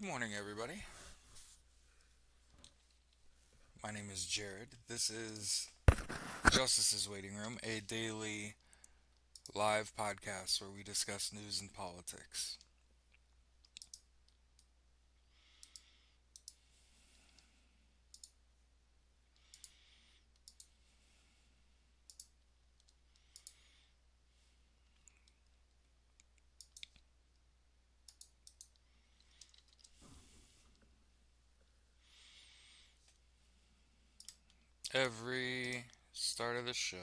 morning, everybody. My name is Jared. This is Justice's Waiting Room, a daily live podcast where we discuss news and politics. Every start of the show,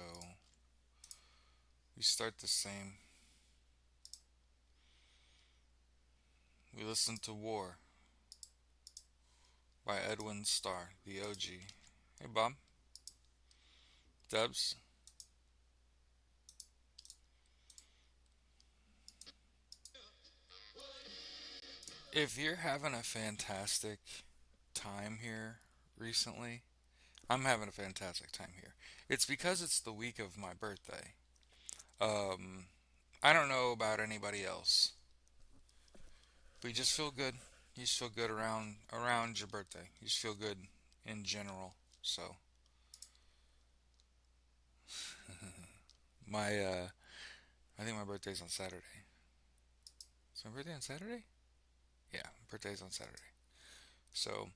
we start the same. We listen to War by Edwin Starr, the OG. Hey, Bob. Debs. If you're having a fantastic time here recently, I'm having a fantastic time here. It's because it's the week of my birthday. Um, I don't know about anybody else, but you just feel good. You just feel good around your birthday. You just feel good in general. So my I think my birthday's on Saturday. Is my birthday on Saturday? Yeah, birthday's on Saturday. So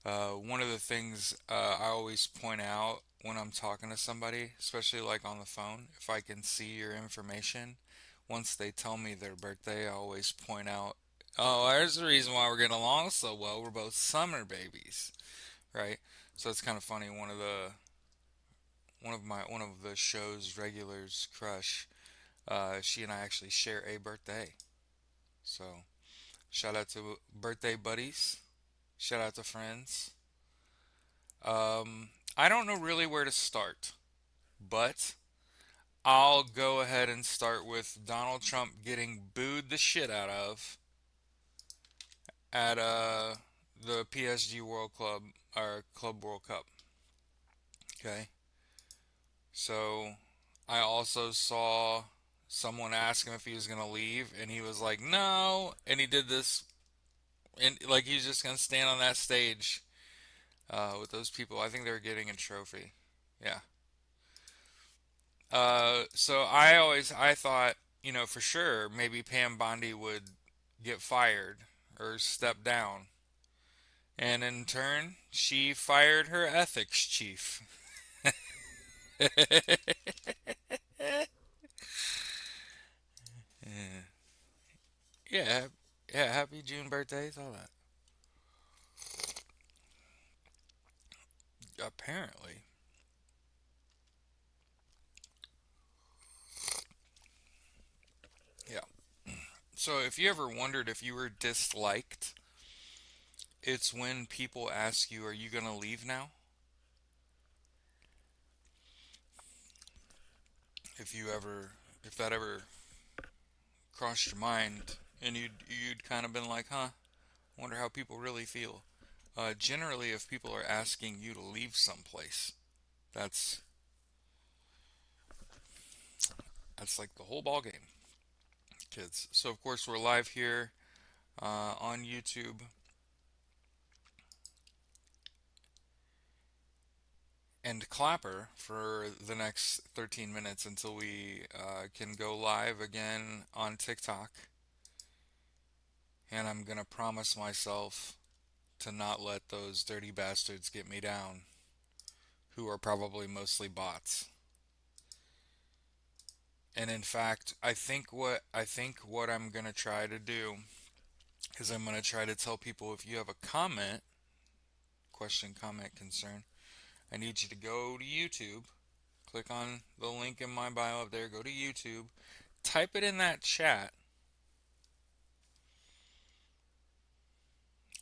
one of the things I always point out when I'm talking to somebody, especially like on the phone, if I can see your information, once they tell me their birthday, I always point out, oh, there's the reason why we're getting along so well. We're both summer babies, right? So it's kind of funny. One of the show's regulars, Crush, she and I actually share a birthday. So shout out to birthday buddies. Shout out to friends. I don't know really where to start, but I'll go ahead and start with Donald Trump getting booed the shit out of at the PSG World Club or Club World Cup. Okay, so I also saw someone ask him if he was gonna leave, and he was like, "No," and he did this, and like he's just gonna stand on that stage with those people. I think they were getting a trophy. Yeah. So I thought, for sure maybe Pam Bondi would get fired or step down. And in turn, she fired her ethics chief. Yeah. Yeah, yeah, happy June birthdays, all that. Apparently. Yeah. So if you ever wondered if you were disliked, it's when people ask you, "Are you going to leave now?" If that ever crossed your mind and you'd kind of been like, "Huh, wonder how people really feel." Generally, if people are asking you to leave someplace, that's that's like the whole ball game, kids. So of course we're live here on YouTube, and Clapper for the next 13 minutes until we can go live again on TikTok. And I'm gonna promise myself to not let those dirty bastards get me down, who are probably mostly bots. And in fact, I think what I'm gonna try to do is I'm gonna try to tell people if you have a comment, question, comment, concern, I need you to go to YouTube, click on the link in my bio up there, go to YouTube, type it in that chat,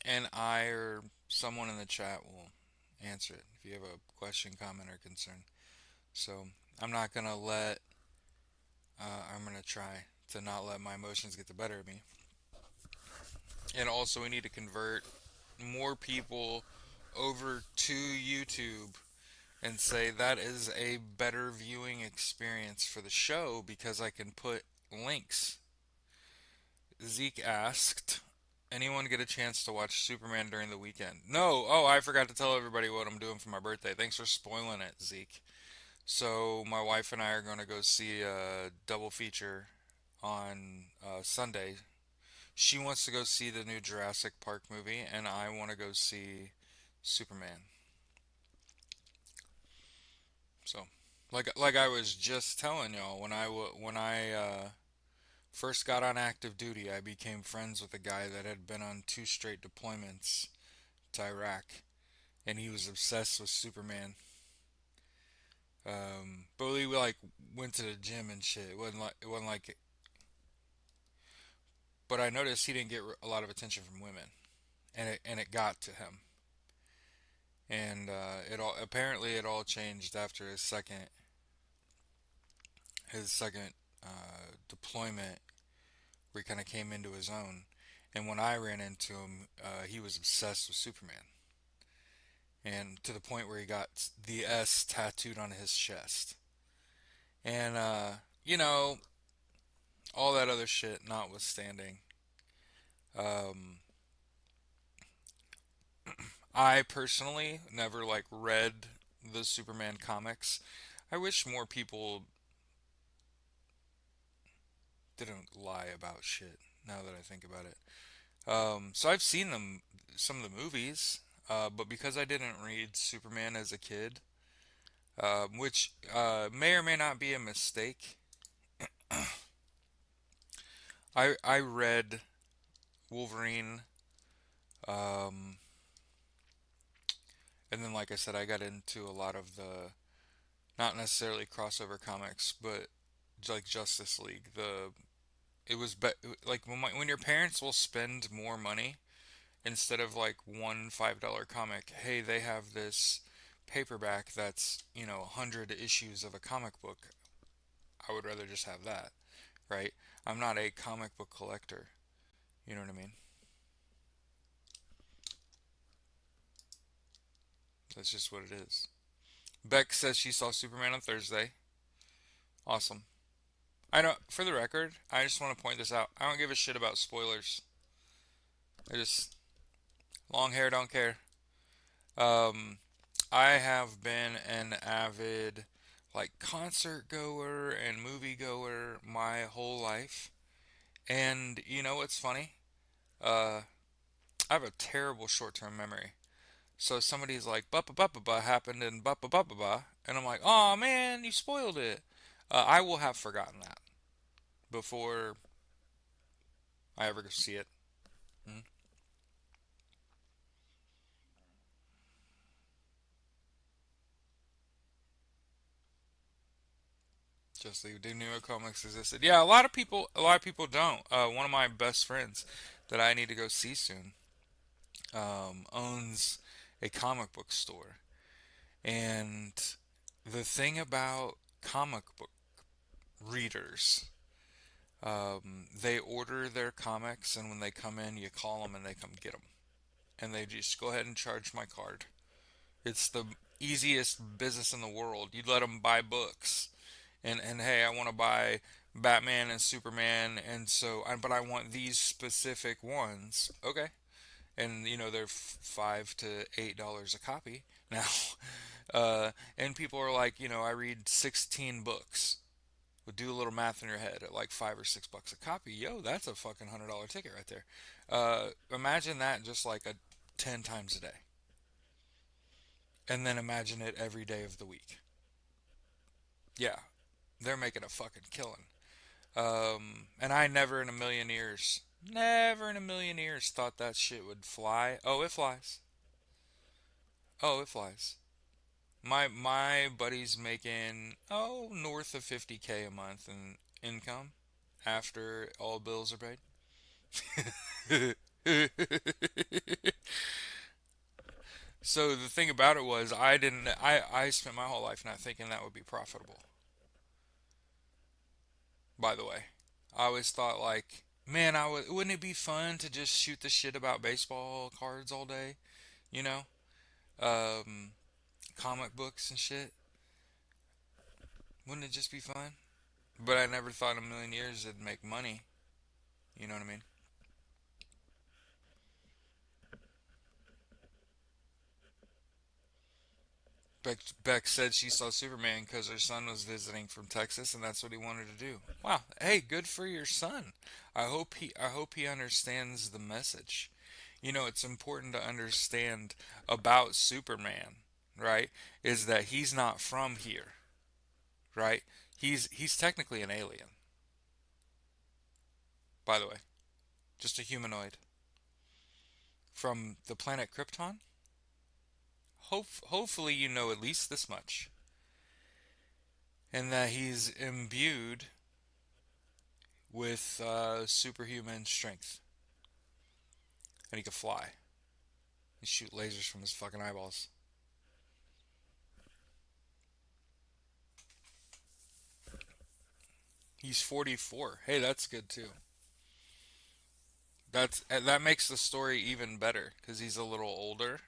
and I or someone in the chat will answer it if you have a question, comment, or concern. So I'm not gonna let, I'm gonna try to not let my emotions get the better of me. And also, we need to convert more people over to YouTube and say that is a better viewing experience for the show because I can put links. Zeke asked, Anyone get a chance to watch Superman during the weekend? No. Oh, I forgot to tell everybody what I'm doing for my birthday. Thanks for spoiling it, Zeke. So my wife and I are going to go see a double feature on Sunday. She wants to go see the new Jurassic Park movie, and I want to go see Superman. So, like I was just telling y'all, when I first got on active duty, I became friends with a guy that had been on two straight deployments to Iraq, and he was obsessed with Superman. But we like went to the gym and shit. It wasn't like, but I noticed he didn't get a lot of attention from women, and it got to him. And it all changed after his second deployment, where he kind of came into his own. And when I ran into him, he was obsessed with Superman, and to the point where he got the S tattooed on his chest. And you know, all that other shit notwithstanding, um, I personally never like read the Superman comics. I wish more people didn't lie about shit. Now that I think about it, so I've seen some of the movies, but because I didn't read Superman as a kid, which may or may not be a mistake, I read Wolverine, um, and then like I said, I got into a lot of the not necessarily crossover comics, but like Justice League. It was like when your parents will spend more money instead of like one $5 comic. Hey, they have this paperback that's 100 issues of a comic book. I would rather just have that, right? I'm not a comic book collector. You know what I mean? That's just what it is. Beck says she saw Superman on Thursday. Awesome. I don't. For the record, I just want to point this out. I don't give a shit about spoilers. I just long hair don't care. Um, I have been an avid like concert goer and movie goer my whole life. And you know what's funny? Uh, I have a terrible short-term memory. So somebody's like, "Ba ba ba ba ba happened and ba ba ba ba ba," and I'm like, "Oh man, you spoiled it." I will have forgotten that before I ever see it. Hmm? Just leave. Do New Comics existed? Yeah, a lot of people don't. One of my best friends that I need to go see soon owns a comic book store, and the thing about comic book readers, they order their comics, and when they come in, you call them and they come get them, and they just go ahead and charge my card. It's the easiest business in the world. You let them buy books, and hey, I want to buy Batman and Superman, and but I want these specific ones. Okay, and they're $5 to $8 a copy now. And people are like, I read 16 books. Would do a little math in your head at like $5 or $6 a copy. Yo, that's a fucking $100 ticket right there. Imagine that just like 10 times a day, and then imagine it every day of the week. Yeah, they're making a fucking killing. And I never in a million years thought that shit would fly. Oh, it flies. Oh, it flies. My buddy's making north of 50K a month in income after all bills are paid. So the thing about it was I spent my whole life not thinking that would be profitable. By the way, I always thought like, man, wouldn't it be fun to just shoot the shit about baseball cards all day, you know? Um, Comic books and shit. Wouldn't it just be fun? But I never thought in a million years it'd make money. You know what I mean? Beck said she saw Superman because her son was visiting from Texas, and that's what he wanted to do. Wow. Hey, good for your son. I hope he understands the message. It's important to understand about Superman, right? Is that he's not from here, right? He's technically an alien, by the way, just a humanoid from the planet Krypton. Hopefully you know at least this much, and that he's imbued with superhuman strength, and he can fly and shoot lasers from his fucking eyeballs. He's 44. Hey, that's good too. That makes the story even better because he's a little older.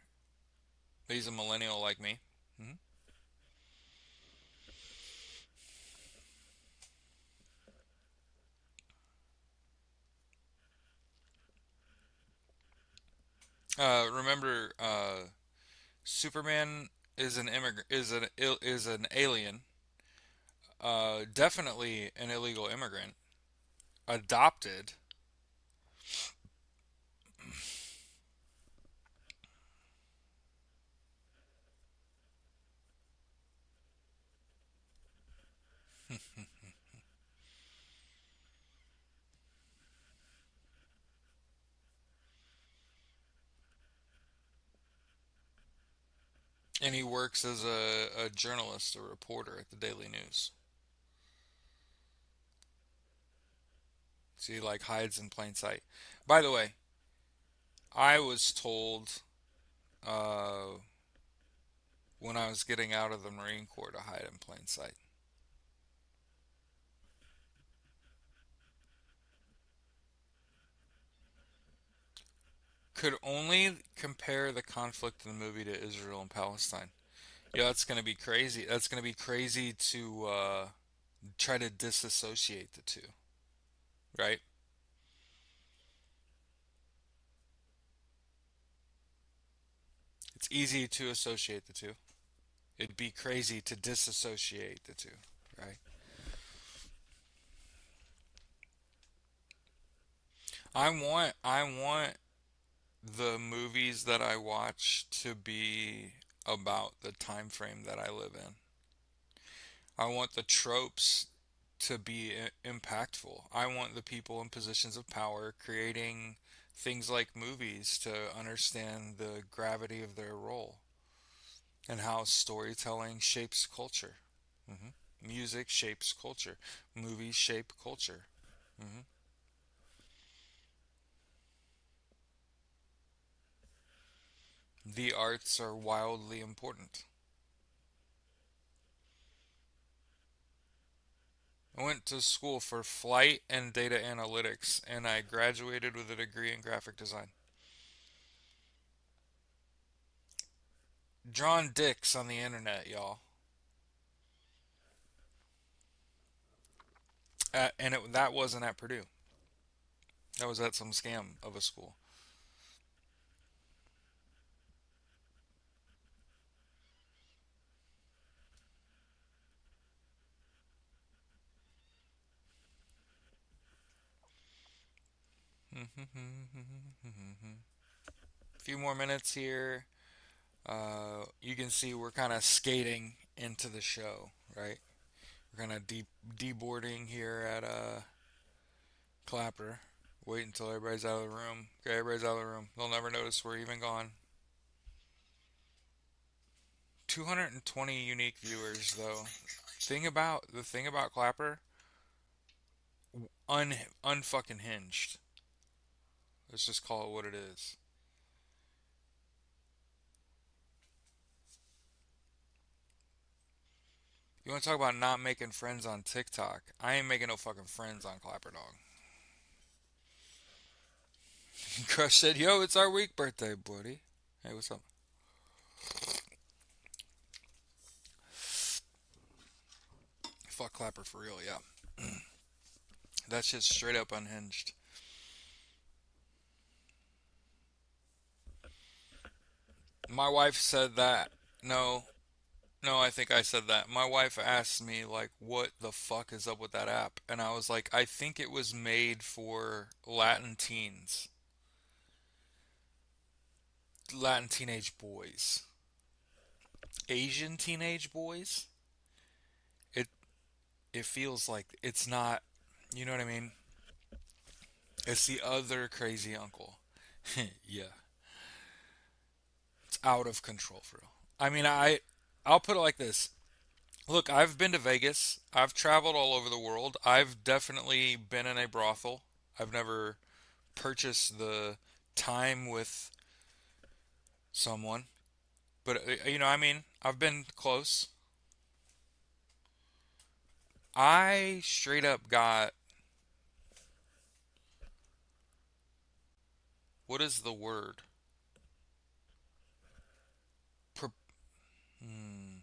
He's a millennial like me. Hmm. Remember, Superman is an immigrant, is an alien. Definitely an illegal immigrant. Adopted. And he works as a journalist, a reporter at the Daily News. So he like hides in plain sight. By the way, I was told uh, when I was getting out of the Marine Corps to hide in plain sight. Could only compare the conflict in the movie to Israel and Palestine. Yeah, that's gonna be crazy. That's gonna be crazy to try to disassociate the two, right? It's easy to associate the two. It'd be crazy to disassociate the two, right? I want the movies that I watch to be about the time frame that I live in. I want the tropes to be impactful. I want the people in positions of power creating things like movies to understand the gravity of their role and how storytelling shapes culture. Hmm. Music shapes culture. Movies shape culture. Hmm. The arts are wildly important. I went to school for flight and data analytics, and I graduated with a degree in graphic design. Drawn dicks on the internet, y'all. That wasn't at Purdue. That was at some scam of a school. A few more minutes here. You can see we're kind of skating into the show, right? We're kind of deboarding here at Clapper. Wait until everybody's out of the room. Okay, everybody's out of the room. They'll never notice we're even gone. 220 unique viewers though. The thing about Clapper, un unfucking hinged. Let's just call it what it is. You want to talk about not making friends on TikTok? I ain't making no fucking friends on Clapper Dog. Crush said, "Yo, it's our week birthday, buddy." Hey, what's up? Fuck Clapper for real, yeah. That shit's straight up unhinged. My wife said that. No, No, I think I said that. My wife asked me, like, what the fuck is up with that app? And I was like, I think it was made for Latin teens, Latin teenage boys, Asian teenage boys. It it feels like it's not, you know what I mean? It's the other crazy uncle. Yeah, it's out of control for real. I mean, I'll put it like this. Look, I've been to Vegas. I've traveled all over the world. I've definitely been in a brothel. I've never purchased the time with someone, but I mean, I've been close. I straight up got, what is the word? Per, hmm,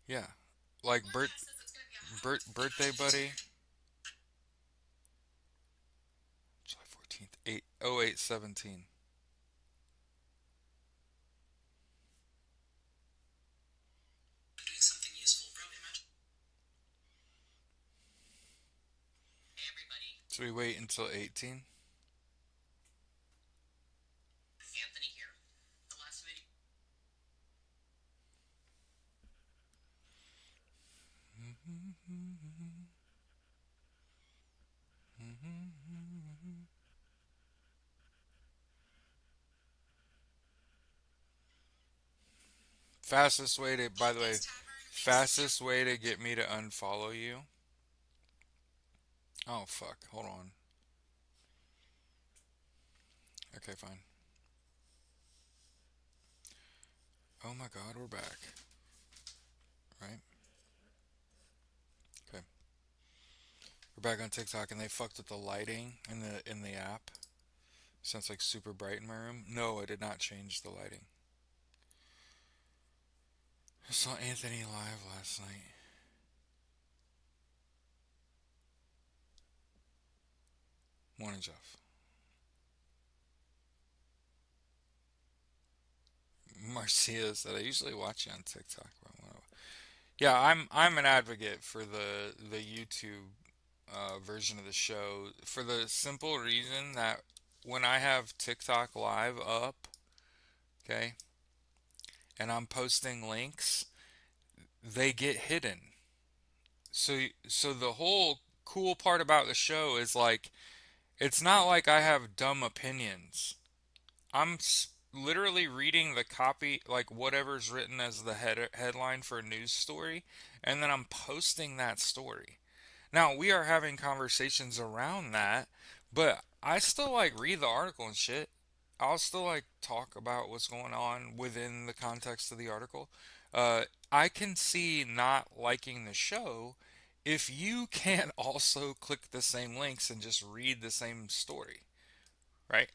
yeah, like birthday buddy, July 14th, 8/08/17. So we wait until 18. Fastest way to, by the way, fastest way to get me to unfollow you. Oh fuck, hold on. Okay, fine. Oh my god, we're back. Right? Okay. We're back on TikTok and they fucked with the lighting in the app. So it's like super bright in my room. No, I did not change the lighting. I saw Anthony live last night. Morning, Jeff. Marcia said I usually watch you on TikTok. Yeah, I'm an advocate for the YouTube version of the show for the simple reason that when I have TikTok live up, okay, and I'm posting links, they get hidden. So the whole cool part about the show is like it's not like I have dumb opinions. I'm literally reading the copy, like whatever's written as the headline for a news story, and then I'm posting that story. Now, we are having conversations around that, but I still like read the article and shit. I'll still like talk about what's going on within the context of the article. I can see not liking the show if you can't also click the same links and just read the same story, right?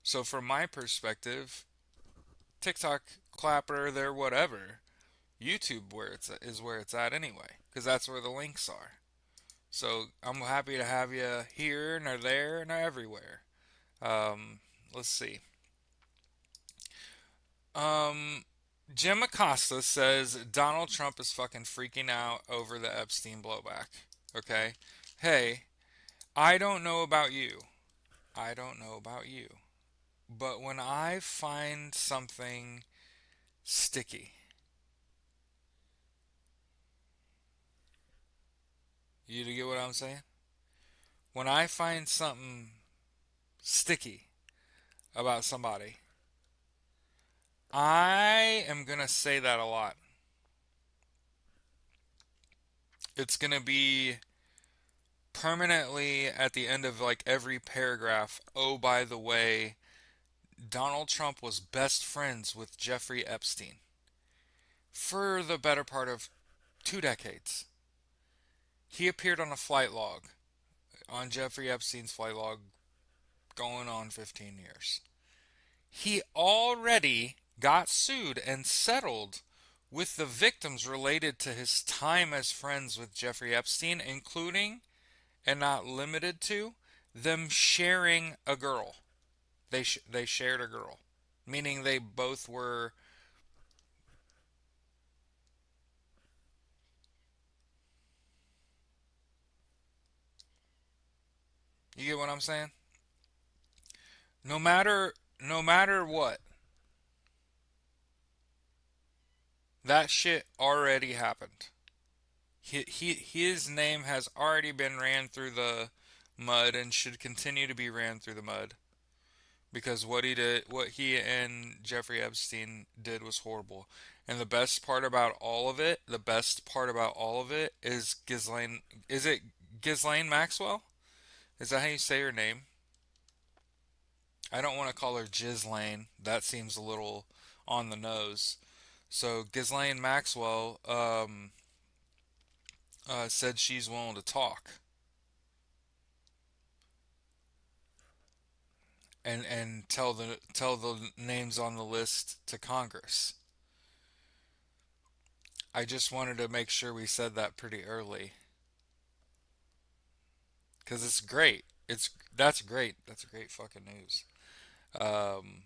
So from my perspective, TikTok, Clapper, there, whatever, YouTube is where it's at anyway, because that's where the links are. So I'm happy to have you here and there and everywhere. Um, let's see. Um, Jim Acosta says Donald Trump is fucking freaking out over the Epstein blowback. Okay? Hey, I don't know about you. I don't know about you. But when I find something sticky, you to get what I'm saying? When I find something sticky about somebody, I am gonna say that a lot. It's gonna be permanently at the end of like every paragraph. Oh, by the way, Donald Trump was best friends with Jeffrey Epstein for the better part of 2 decades. He appeared on a flight log, on Jeffrey Epstein's flight log, going on 15 years. He already got sued and settled with the victims related to his time as friends with Jeffrey Epstein, including and not limited to them sharing a girl. They shared a girl. meaning they both were. You get what I'm saying? No matter what, that shit already happened. His name has already been ran through the mud and should continue to be ran through the mud because what he and Jeffrey Epstein did was horrible. And the best part about all of it is Ghislaine. Is it Ghislaine Maxwell? Is that how you say her name? I don't want to call her Ghislaine. That seems a little on the nose. So Ghislaine Maxwell said she's willing to talk and tell the names on the list to Congress. I just wanted to make sure we said that pretty early because it's great. It's That's great. That's great fucking news. Um,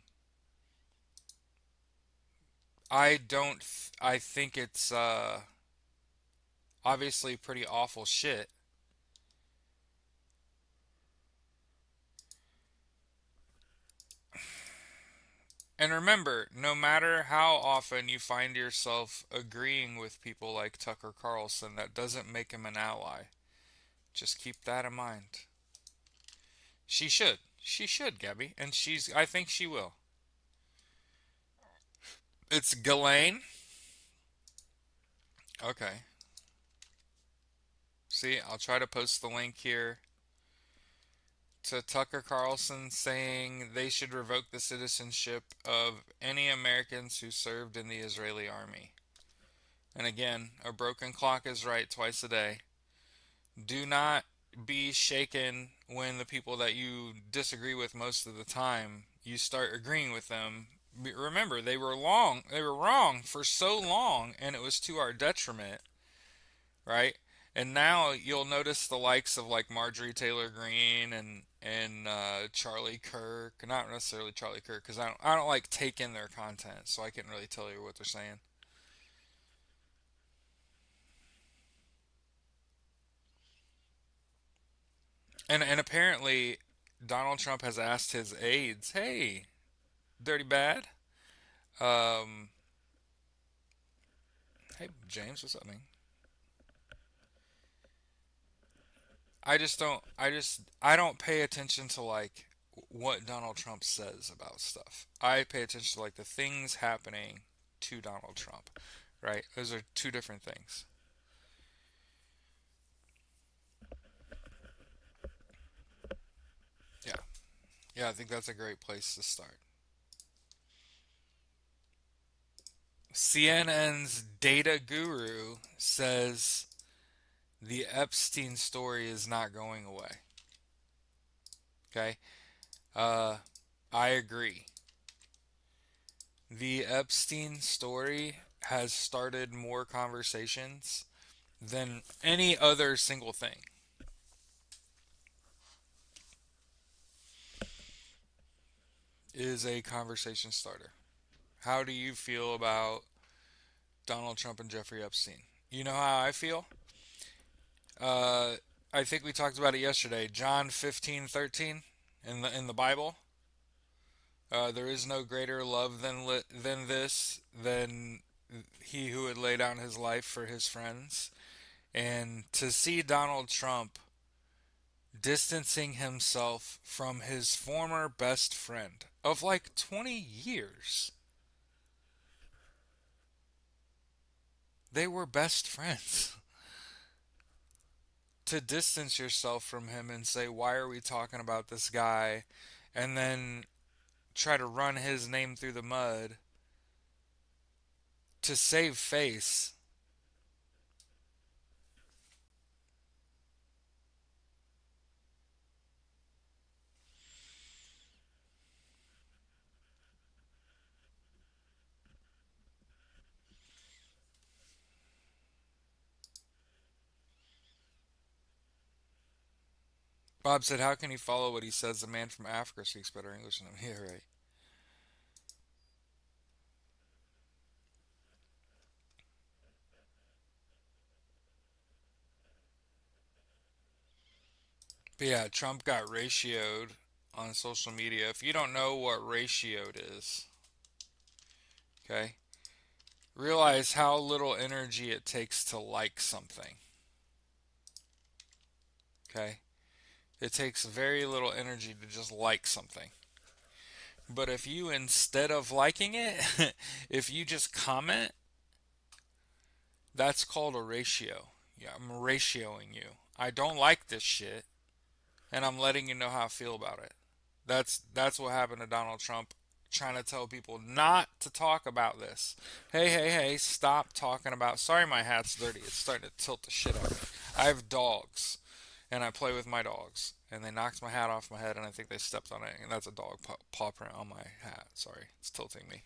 I don't. I think it's obviously pretty awful shit. And remember, no matter how often you find yourself agreeing with people like Tucker Carlson, that doesn't make him an ally. Just keep that in mind. She should. She should, Gabby. And I think she will. It's Ghislaine. Okay. See, I'll try to post the link here to Tucker Carlson saying they should revoke the citizenship of any Americans who served in the Israeli army. And again, a broken clock is right twice a day. Do not be shaken when the people that you disagree with most of the time, you start agreeing with them. Remember, they were wrong for so long, and it was to our detriment, right? And now you'll notice the likes of like Marjorie Taylor Greene and Charlie Kirk, not necessarily Charlie Kirk, because I don't like take in their content, so I can't really tell you what they're saying. And apparently, Donald Trump has asked his aides, "Hey, Dirty Bad, um, hey James, what's up, man?" I don't pay attention to like what Donald Trump says about stuff. I pay attention to like the things happening to Donald Trump, right? Those are two different things. Yeah. Yeah, I think that's a great place to start. CNN's data guru says the Epstein story is not going away. Okay? Uh I agree. The Epstein story has started more conversations than any other single thing. Is a conversation starter. How do you feel about Donald Trump and Jeffrey Epstein? You know how I feel? Uh, I think we talked about it yesterday. John 15:13 in the Bible. There is no greater love than this, than he who would lay down his life for his friends. And to see Donald Trump distancing himself from his former best friend of like 20 years. They were best friends. To distance yourself from him and say, why are we talking about this guy? And then try to run his name through the mud to save face. Bob said, how can he follow what he says? The man from Africa speaks better English than him. Yeah, right. But yeah, Trump got ratioed on social media. If you don't know what ratioed is, okay, realize how little energy it takes to like something. Okay, it takes very little energy to just like something. But if you, instead of liking it, if you just comment, that's called a ratio. Yeah, I'm ratioing you. I don't like this shit, and I'm letting you know how I feel about it. That's what happened to Donald Trump trying to tell people not to talk about this. Hey, hey, hey, stop talking about. Sorry, my hat's dirty. It's starting to tilt the shit out of me. I have dogs, and I play with my dogs, and they knocked my hat off my head, and I think they stepped on it, and that's a dog paw print on my hat. Sorry, it's tilting me.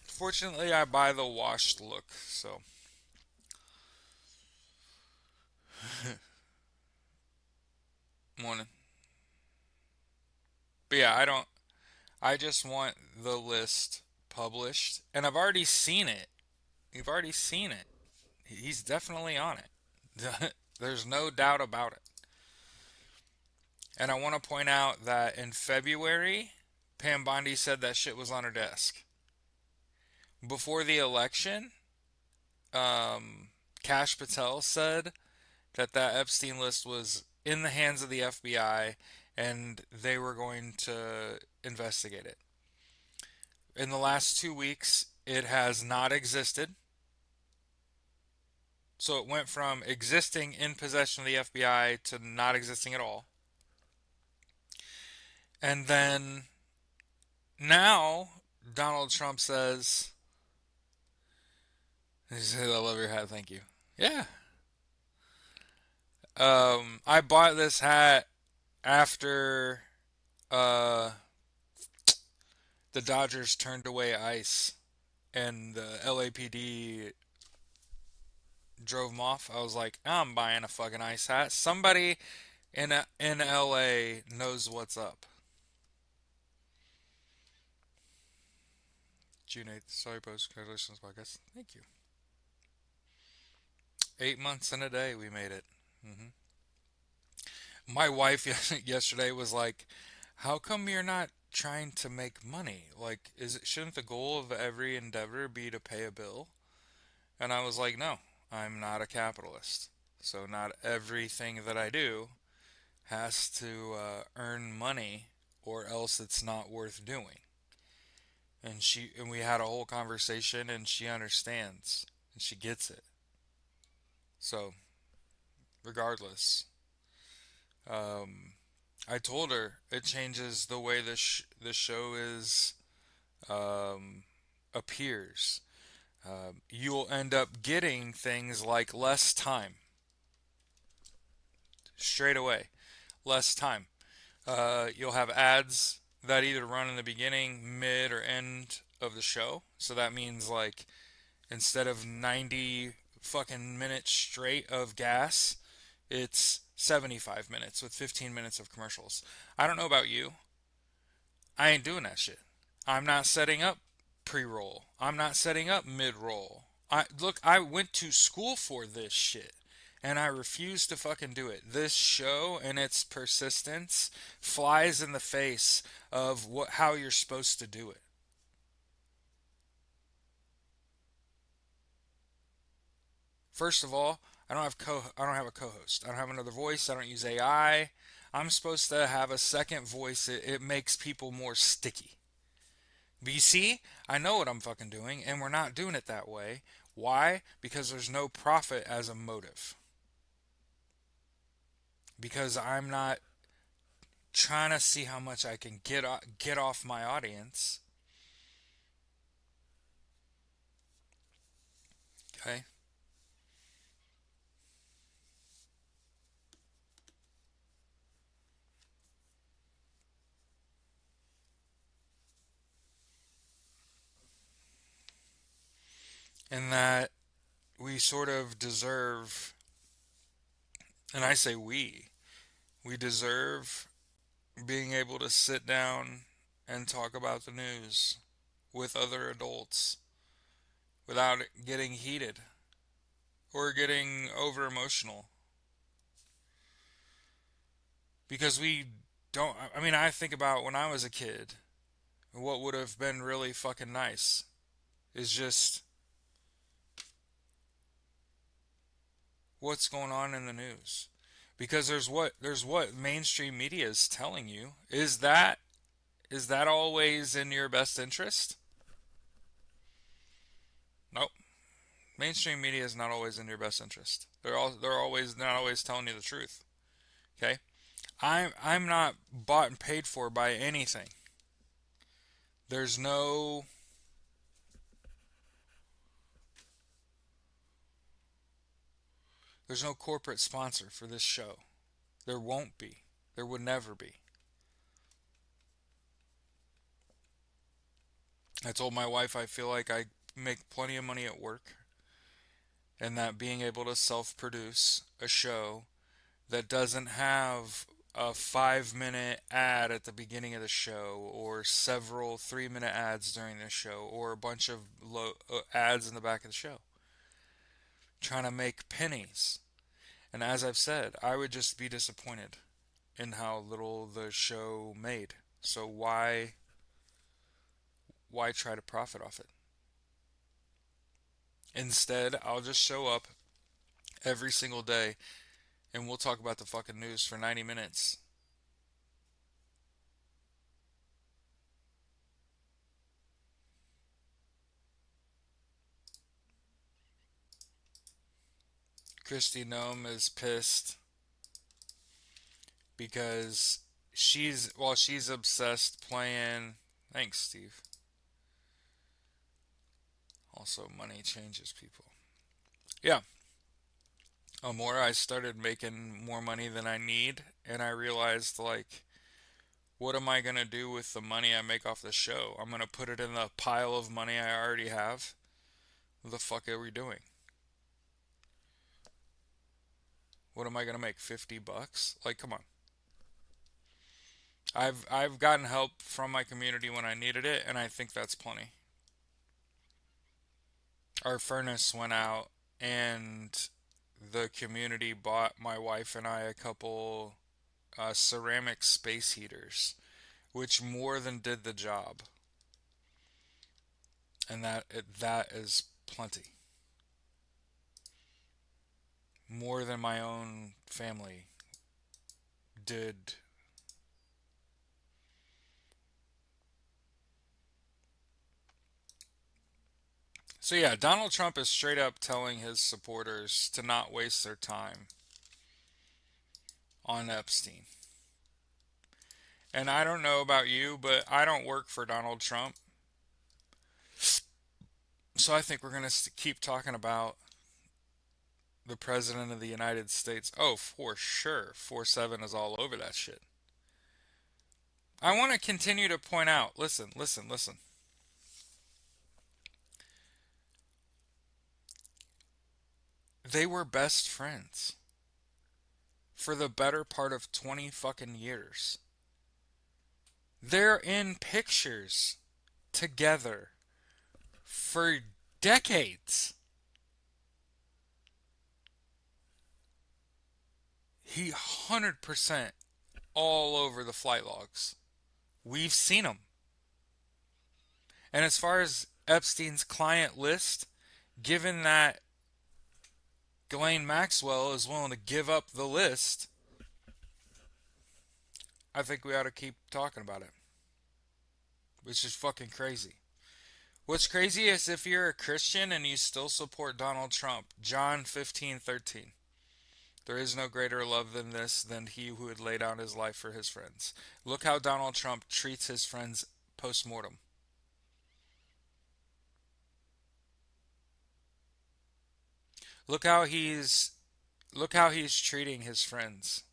Fortunately, I buy the washed look, so morning. But yeah, I don't. I just want the list published, and I've already seen it. You've already seen it. He's definitely on it. There's no doubt about it. And I want to point out that in February, Pam Bondi said that shit was on her desk. Before the election, um, Cash Patel said that Epstein list was in the hands of the FBI and they were going to investigate it. In the last 2 weeks, it has not existed. So it went from existing in possession of the FBI to not existing at all. And then now Donald Trump says, he said, I love your hat, thank you. Yeah. I bought this hat after uh, the Dodgers turned away ice and the LAPD drove them off. I was like, I'm buying a fucking ice hat. Somebody in LA knows what's up. June 8th. Sorry, post. Congratulations, podcast. Thank you. 8 months and a day we made it. Hmm. My wife yesterday was like, "How come you're not trying to make money? Like, shouldn't the goal of every endeavor be to pay a bill?" And I was like, "No, I'm not a capitalist. So not everything that I do has to earn money, or else it's not worth doing." And we had a whole conversation, and she understands and she gets it. So regardless, um, I told her it changes the way the show is um, appears. You'll end up getting things like less time straight away. Less time. You'll have ads that either run in the beginning, mid, or end of the show. So that means like instead of 90 fucking minutes straight of gas, it's 75 minutes with 15 minutes of commercials. I don't know about you. I ain't doing that shit. I'm not setting up pre-roll. I'm not setting up mid-roll. I went to school for this shit and I refuse to fucking do it. This show and its persistence flies in the face of how you're supposed to do it. First of all, I don't have a co-host. I don't have another voice. I don't use AI. I'm supposed to have a second voice. It makes people more sticky. But you see, I know what I'm fucking doing, and we're not doing it that way. Why? Because there's no profit as a motive. Because I'm not trying to see how much I can get off my audience. Okay? And that we sort of deserve, and I say we deserve being able to sit down and talk about the news with other adults without getting heated or getting over emotional. Because we don't, I mean, I think about when I was a kid, what would have been really fucking nice is just what's going on in the news. Because there's what mainstream media is telling you. Is that always in your best interest? Nope. Mainstream media is not always in your best interest. They're always not always telling you the truth. Okay? I'm not bought and paid for by anything. There's no there's no corporate sponsor for this show. There won't be. There would never be. I told my wife I feel like I make plenty of money at work and that being able to self-produce a show that doesn't have a 5 minute ad at the beginning of the show or several 3 minute ads during the show or a bunch of ads in the back of the show trying to make pennies. And as I've said, I would just be disappointed in how little the show made. So why try to profit off it? Instead, I'll just show up every single day and we'll talk about the fucking news for 90 minutes. Christy Nome is pissed because she's obsessed playing. Thanks, Steve. Also, money changes people. Yeah. More I started making more money than I need, and I realized, like, what am I gonna do with the money I make off the show? I'm gonna put it in the pile of money I already have. What the fuck are we doing? What am I gonna make? $50? Like, come on. I've gotten help from my community when I needed it, and I think that's plenty. Our furnace went out, and the community bought my wife and I a couple ceramic space heaters, which more than did the job, and that is plenty, more than my own family did. So yeah, Donald Trump is straight up telling his supporters to not waste their time on Epstein. And I don't know about you, but I don't work for Donald Trump. So I think we're going to keep talking about the President of the United States. Oh, for sure. 4-7 is all over that shit. I want to continue to point out, listen, listen, listen. They were best friends for the better part of 20 fucking years. They're in pictures together for decades. He 100% all over the flight logs. We've seen them. And as far as Epstein's client list, given that Ghislaine Maxwell is willing to give up the list, I think we ought to keep talking about it, which is fucking crazy. What's crazy is if you're a Christian and you still support Donald Trump. John 15:13. There is no greater love than this, than he who would lay down his life for his friends. Look how Donald Trump treats his friends post mortem. Look how he's look how he's treating his friends.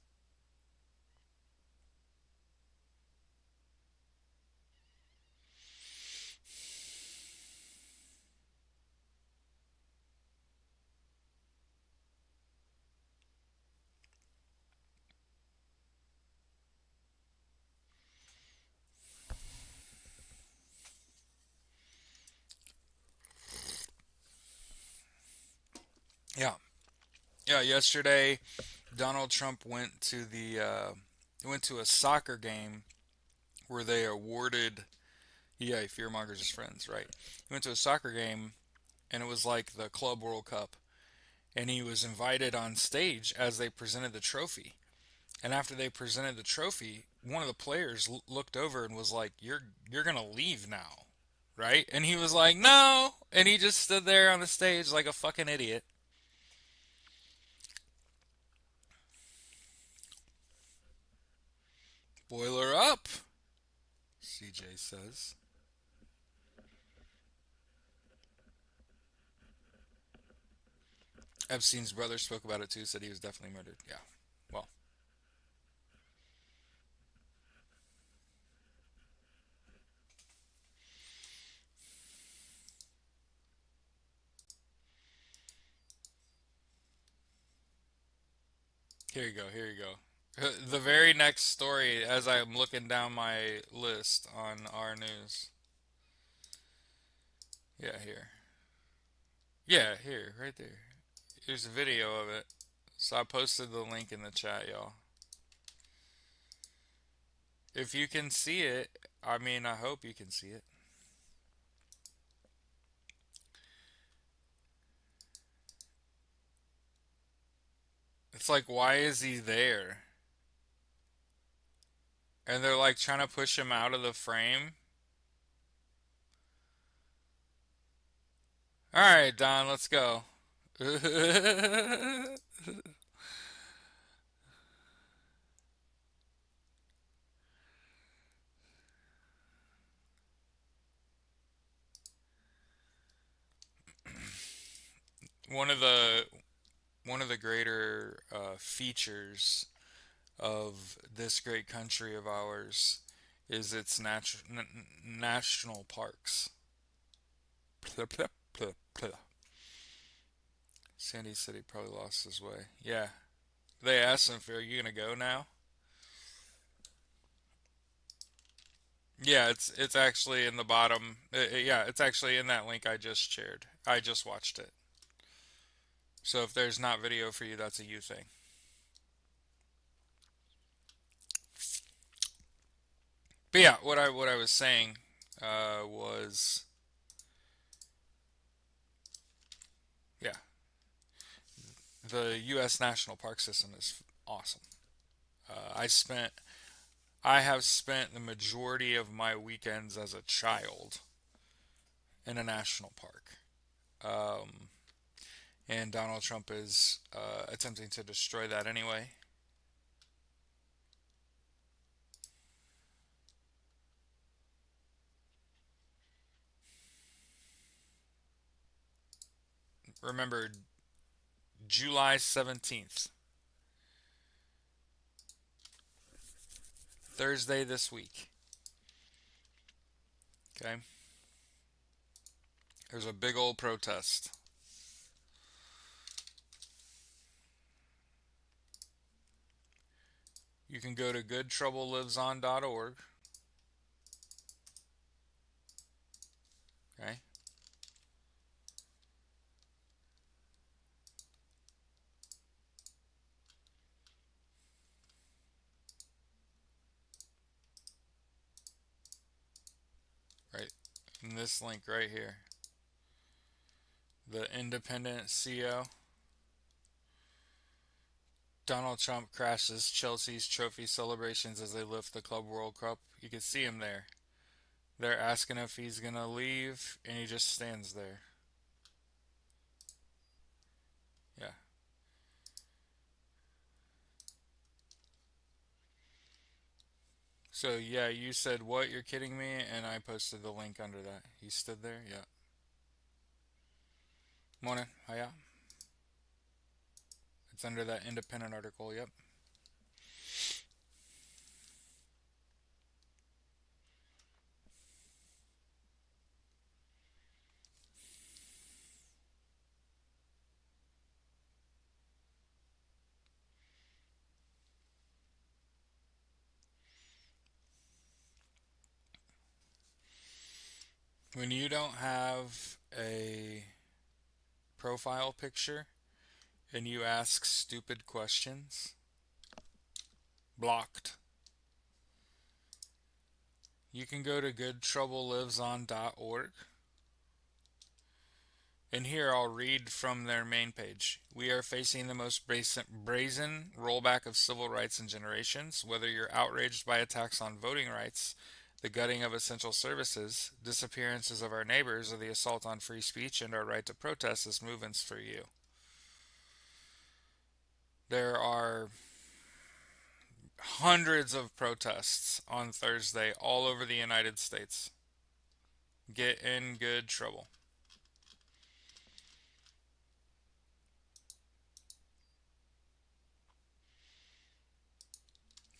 Yeah. Yeah, yesterday Donald Trump went to the He went to a soccer game where they awarded, yeah, fearmongers his friends, right? He went to a soccer game and it was like the Club World Cup, and he was invited on stage as they presented the trophy. And after they presented the trophy, one of the players looked over and was like, "You're gonna leave now, right?" And he was like, "No," and he just stood there on the stage like a fucking idiot. Boiler up, CJ says. Epstein's brother spoke about it too. Said he was definitely murdered. Yeah. Well, here you go. Here you go. The very next story, as I'm looking down my list on our news. Yeah, here. Yeah, here, right there. Here's a video of it. So I posted the link in the chat, y'all. If you can see it, I mean, I hope you can see it. It's like, why is he there? And they're like trying to push him out of the frame. All right, Don, let's go. one of the one of the greater features of this great country of ours is its national parks. Sandy said he probably lost his way. Yeah. They asked him, "Are you gonna go now?" Yeah, it's actually in the bottom. Yeah, it's actually in that link I just shared. I just watched it. So if there's not video for you, that's a you thing. But yeah, what I was saying was, yeah, the U.S. National Park System is awesome. I have spent the majority of my weekends as a child in a national park. Um, and Donald Trump is attempting to destroy that anyway. Remember, July 17th, Thursday this week. Okay? There's a big old protest. You can go to goodtroubleliveson.org. Okay? Right. In this link right here. The Independent CEO. Donald Trump crashes Chelsea's trophy celebrations as they lift the Club World Cup. You can see him there. They're asking if he's going to leave, and he just stands there. Yeah. So, yeah, you said, "What? You're kidding me?" And I posted the link under that. He stood there? Yeah. Morning. Hiya. It's under that independent article. Yep. When you don't have a profile picture and you ask stupid questions, blocked. You can go to goodtroubleliveson.org, and here I'll read from their main page. We are facing the most brazen rollback of civil rights in generations. Whether you're outraged by attacks on voting rights, the gutting of essential services, disappearances of our neighbors, or the assault on free speech and our right to protest, this movement's for you. There are hundreds of protests on Thursday all over the United States. Get in good trouble.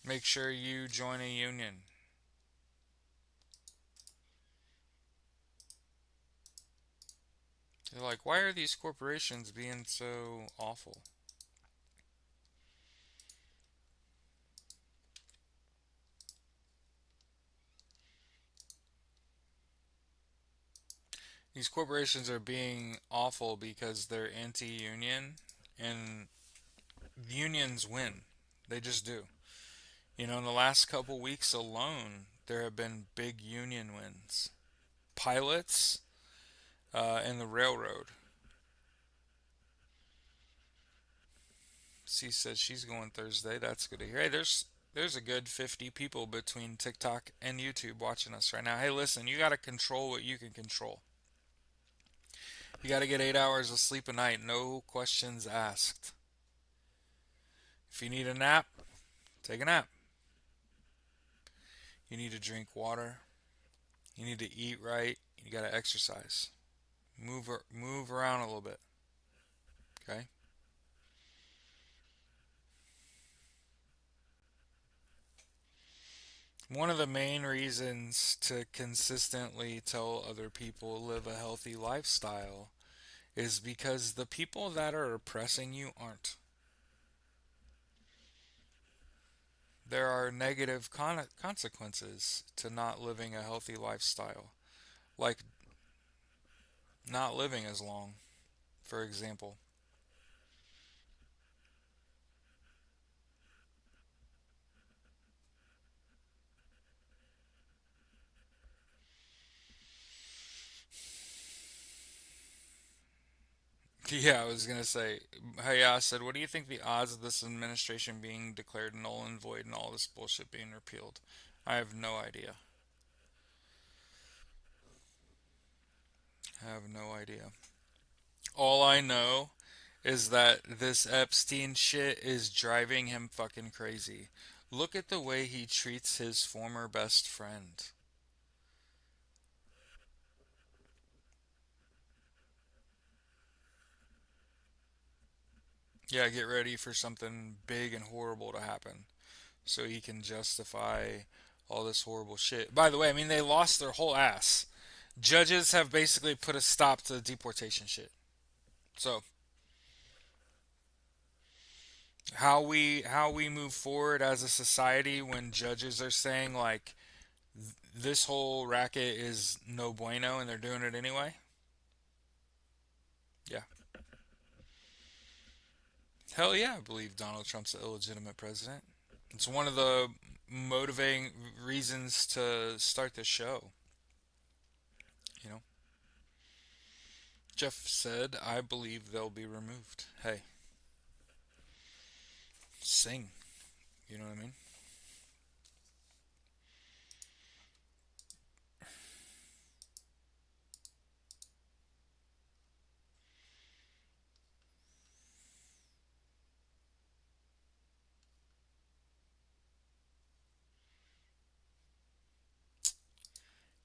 Make sure you join a union. They're like, why are these corporations being so awful? These corporations are being awful because they're anti union, and unions win. They just do. You know, in the last couple weeks alone, there have been big union wins. Pilots and the railroad. C says she's going Thursday. That's good to hear. Hey, there's a good 50 people between TikTok and YouTube watching us right now. Hey, listen, you got to control what you can control. You got to get 8 hours of sleep a night, no questions asked. If you need a nap, take a nap. You need to drink water. You need to eat right. You got to exercise. Move around a little bit. Okay? One of the main reasons to consistently tell other people live a healthy lifestyle is because the people that are oppressing you aren't. There are negative consequences to not living a healthy lifestyle, like not living as long, for example. Yeah, I was gonna say, hey, I said, what do you think the odds of this administration being declared null and void and all this bullshit being repealed? I have no idea. I have no idea. All I know is that this Epstein shit is driving him fucking crazy. Look at the way he treats his former best friend. Yeah, get ready for something big and horrible to happen so he can justify all this horrible shit. By the way, I mean, they lost their whole ass. Judges have basically put a stop to the deportation shit. So, how we move forward as a society when judges are saying like this whole racket is no bueno and they're doing it anyway? Yeah. Hell yeah, I believe Donald Trump's an illegitimate president. It's one of the motivating reasons to start the show, you know. Jeff said, I believe they'll be removed. Hey, sing. You know what I mean?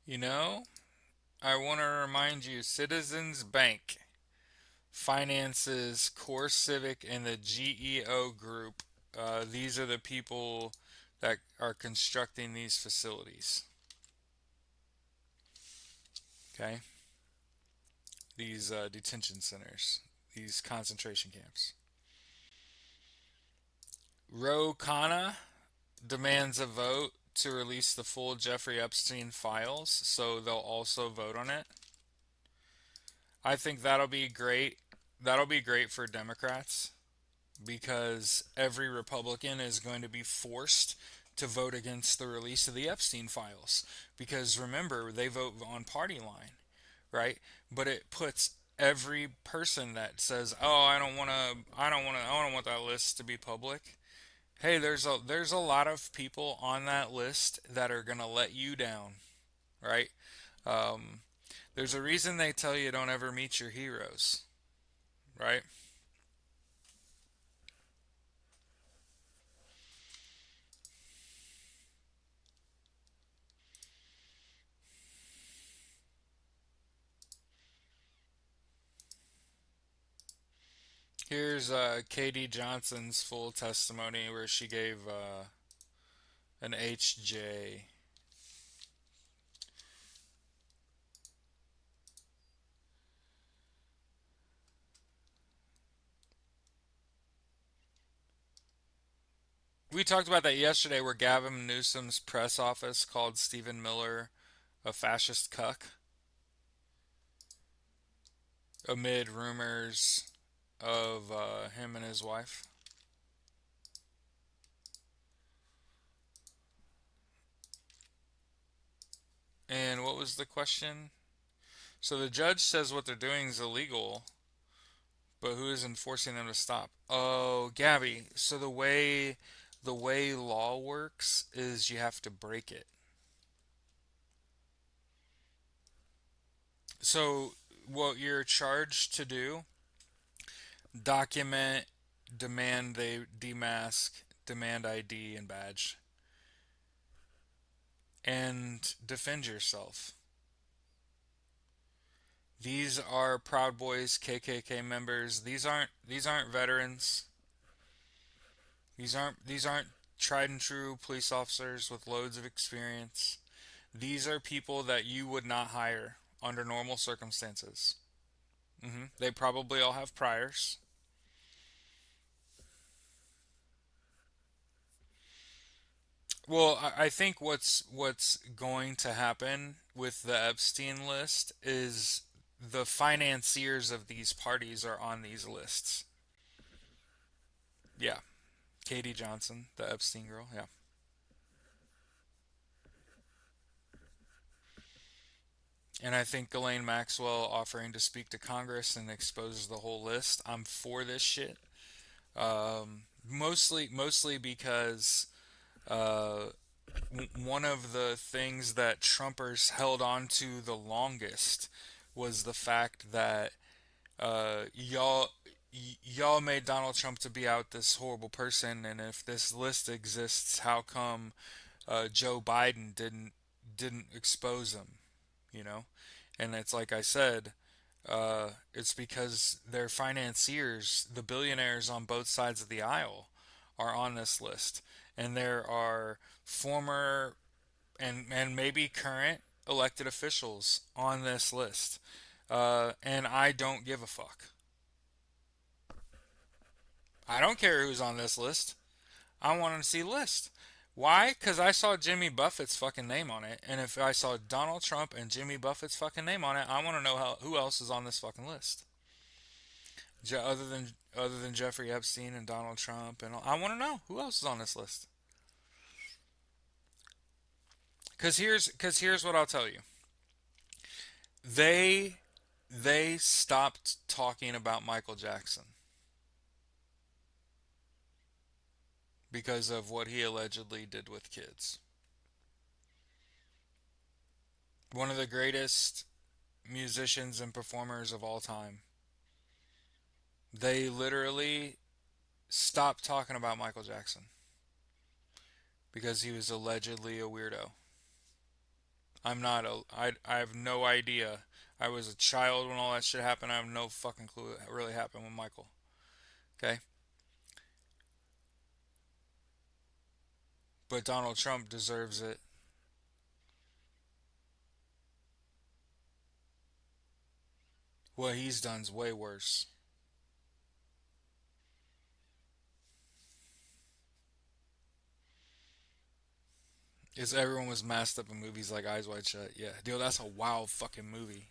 You know, I want to remind you Citizens Bank finances Core Civic and the GEO Group. These are the people that are constructing these facilities. Okay? These detention centers, these concentration camps. Ro Khanna demands a vote to release the full Jeffrey Epstein files, so they'll also vote on it. I think that'll be great. That'll be great for Democrats because every Republican is going to be forced to vote against the release of the Epstein files. Because remember, they vote on party line, right? But it puts every person that says, "Oh, I don't want that list to be public." Hey, there's a lot of people on that list that are gonna let you down, right? Um, there's a reason they tell you don't ever meet your heroes, right? Here's Katie Johnson's full testimony where she gave an HJ. We talked about that yesterday where Gavin Newsom's press office called Stephen Miller a fascist cuck amid rumors of him and his wife. And what was the question? So the judge says what they're doing is illegal, but who is enforcing them to stop? Oh, Gabby. So the way law works is you have to break it. So what you're charged to do, document, demand they demask, demand ID and badge, and defend yourself. These are Proud Boys, KKK members. These aren't veterans. These aren't tried and true police officers with loads of experience. These are people that you would not hire under normal circumstances. They probably all have priors. Well, I think what's going to happen with the Epstein list is the financiers of these parties are on these lists. Yeah, Katie Johnson, the Epstein girl. Yeah, and I think Ghislaine Maxwell offering to speak to Congress and exposes the whole list. I'm for this shit. Mostly because uh, one of the things that Trumpers held on to the longest was the fact that y'all made Donald Trump to be out this horrible person, and if this list exists, how come Joe Biden didn't expose him? You know, and it's like I said, it's because their financiers, the billionaires on both sides of the aisle, are on this list, and there are former and maybe current elected officials on this list, and I don't give a fuck. I don't care who's on this list. I want to see the list. Why? Because I saw Jimmy Buffett's fucking name on it, and if I saw Donald Trump and Jimmy Buffett's fucking name on it, I want to know who else is on this fucking list. Other than Jeffrey Epstein and Donald Trump, and I want to know who else is on this list. Because here's what I'll tell you. They they stopped talking about Michael Jackson because of what he allegedly did with kids. One of the greatest musicians and performers of all time. They literally stopped talking about Michael Jackson because he was allegedly a weirdo. I have no idea. I was a child when all that shit happened. I have no fucking clue what really happened with Michael. Okay? But Donald Trump deserves it. What he's done's way worse. Is everyone was masked up in movies like Eyes Wide Shut. Yeah, dude, that's a wild fucking movie.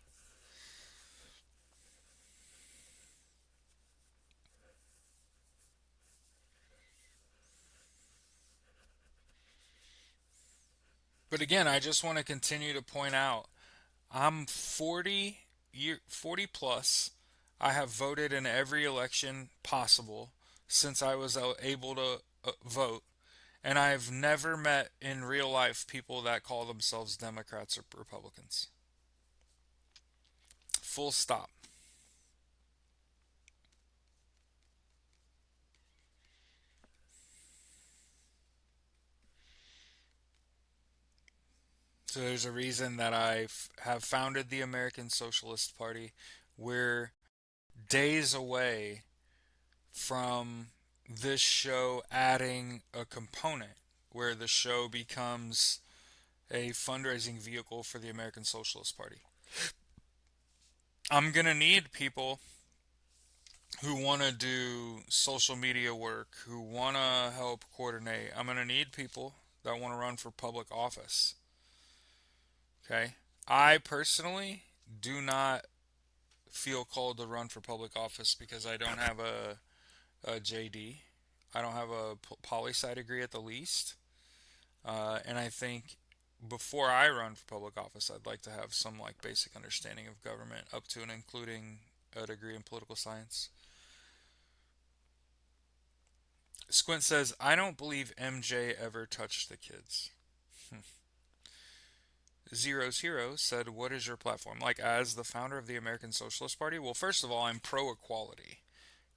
But again, I just want to continue to point out I'm 40 plus. I have voted in every election possible since I was able to vote. And I've never met in real life people that call themselves Democrats or Republicans. Full stop. So there's a reason that have founded the American Socialist Party. We're days away from this show adding a component where the show becomes a fundraising vehicle for the American Socialist Party. I'm going to need people who want to do social media work, who want to help coordinate. I'm going to need people that want to run for public office. Okay? I personally do not feel called to run for public office because I don't have a JD. I don't have a poli sci degree at the least. And I think before I run for public office, I'd like to have some like basic understanding of government, up to and including a degree in political science. Squint says, I don't believe MJ ever touched the kids. Zero's Hero said, what is your platform? Like, as the founder of the American Socialist Party? Well, first of all, I'm pro equality,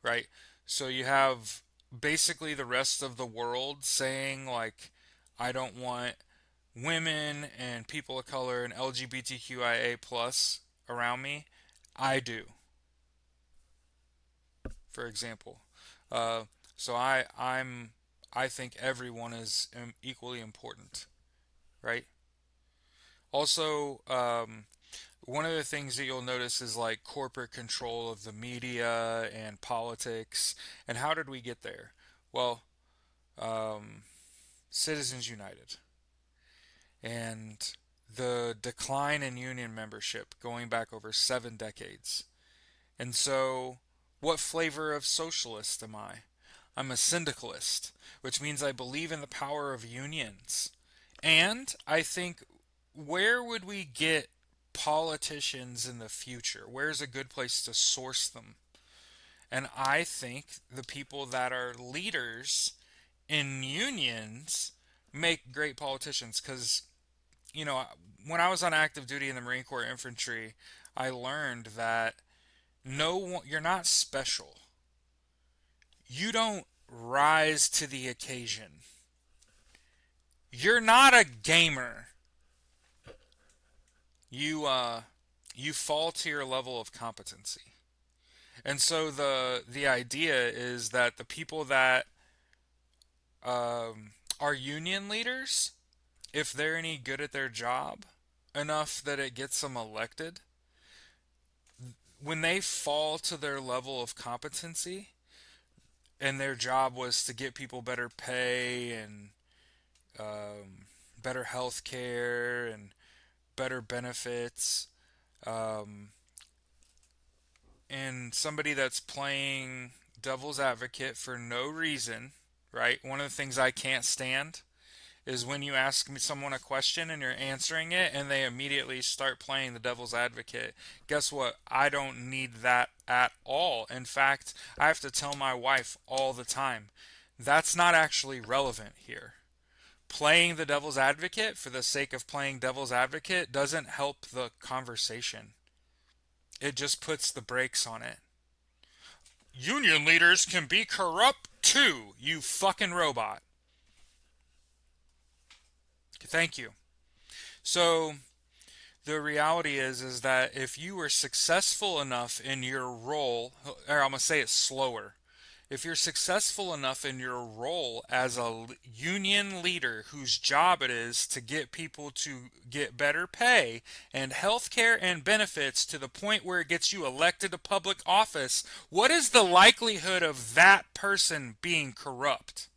right? So you have basically the rest of the world saying, like, I don't want women and people of color and LGBTQIA plus around me. I do, for example. Uh, so I think everyone is equally important, right? Also, one of the things that you'll notice is like corporate control of the media and politics. And how did we get there? Well, um, Citizens United and the decline in union membership going back over 7 decades. And so, what flavor of socialist am I? I'm a syndicalist, which means I believe in the power of unions. And I think, where would we get politicians in the future? Where's a good place to source them? And I think the people that are leaders in unions make great politicians because, you know, when I was on active duty in the Marine Corps infantry, I learned that no one, you're not special. You don't rise to the occasion. You're not a gamer. You fall to your level of competency. And so the idea is that the people that are union leaders, if they're any good at their job enough that it gets them elected, when they fall to their level of competency and their job was to get people better pay and better health care and better benefits, um, and somebody that's playing devil's advocate for no reason, right? One of the things I can't stand is when you ask me someone a question and you're answering it and they immediately start playing the devil's advocate. Guess what? I don't need that at all. In fact, I have to tell my wife all the time, that's not actually relevant here. Playing the devil's advocate for the sake of playing devil's advocate doesn't help the conversation. It just puts the brakes on it. Union leaders can be corrupt too, you fucking robot. Thank you. So the reality is that if you were successful enough in your role, or I'm gonna say it slower, if you're successful enough in your role as a union leader whose job it is to get people to get better pay and health care and benefits to the point where it gets you elected to public office, what is the likelihood of that person being corrupt?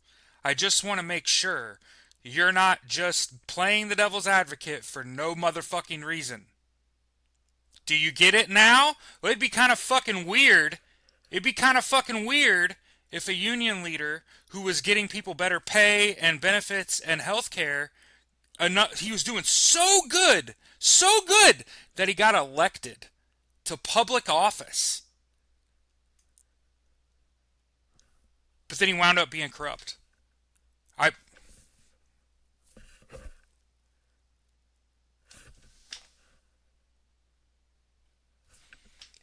I just want to make sure you're not just playing the devil's advocate for no motherfucking reason. Do you get it now? Well, it'd be kind of fucking weird. It'd be kind of fucking weird if a union leader who was getting people better pay and benefits and health care enough, he was doing so good that he got elected to public office. But then he wound up being corrupt. I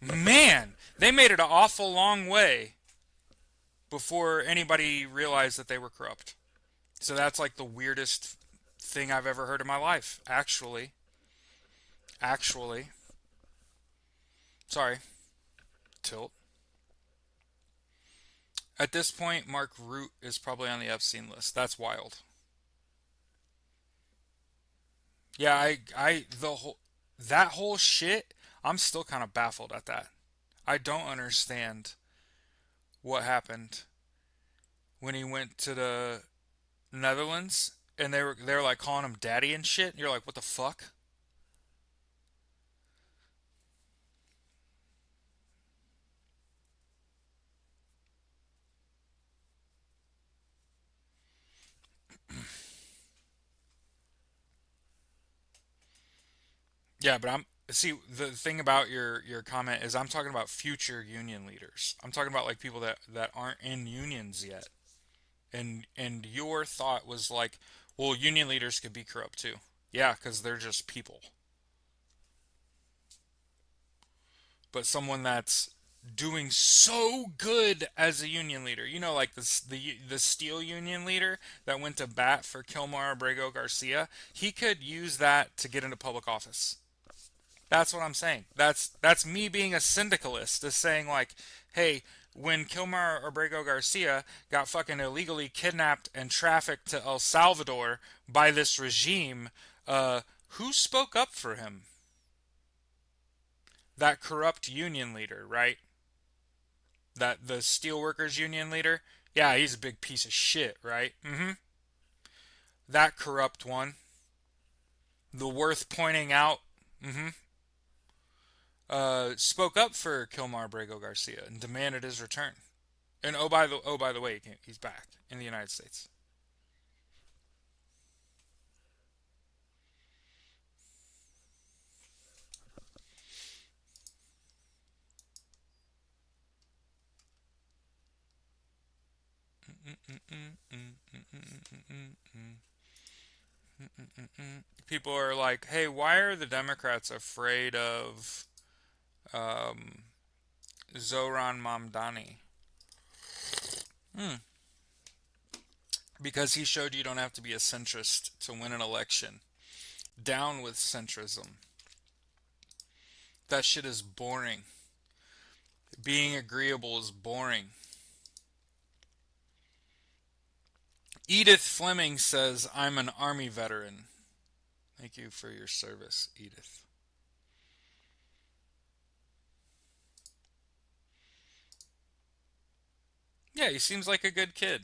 Man, they made it an awful long way before anybody realized that they were corrupt. So that's like the weirdest thing I've ever heard in my life. Actually, sorry, tilt. At this point, Mark Root is probably on the Epstein list. That's wild. Yeah, the whole that whole shit. I'm still kind of baffled at that. I don't understand what happened when he went to the Netherlands and they were like calling him daddy and shit. And you're like, what the fuck? Yeah, but I'm see the thing about your comment is I'm talking about future union leaders. I'm talking about like people that aren't in unions yet. And your thought was like, well, union leaders could be corrupt too. Yeah, because they're just people. But someone that's doing so good as a union leader, like the steel union leader that went to bat for Kilmar Abrego Garcia, he could use that to get into public office. That's what I'm saying. That's me being a syndicalist, is saying like, hey, when Kilmar Abrego Garcia got fucking illegally kidnapped and trafficked to El Salvador by this regime, who spoke up for him? That corrupt union leader, right? That the steelworkers union leader. Yeah, he's a big piece of shit, right? That corrupt one, the worth pointing out. Mm-hmm. Spoke up for Kilmar Abrego Garcia and demanded his return. And oh by the way, he's back in the United States. People are like, "Hey, why are the Democrats afraid of um, Zoran Mamdani?" Hmm. Because he showed you don't have to be a centrist to win an election. Down with centrism. That shit is boring. Being agreeable is boring. Edith Fleming says, I'm an Army veteran. Thank you for your service, Edith. Yeah, he seems like a good kid.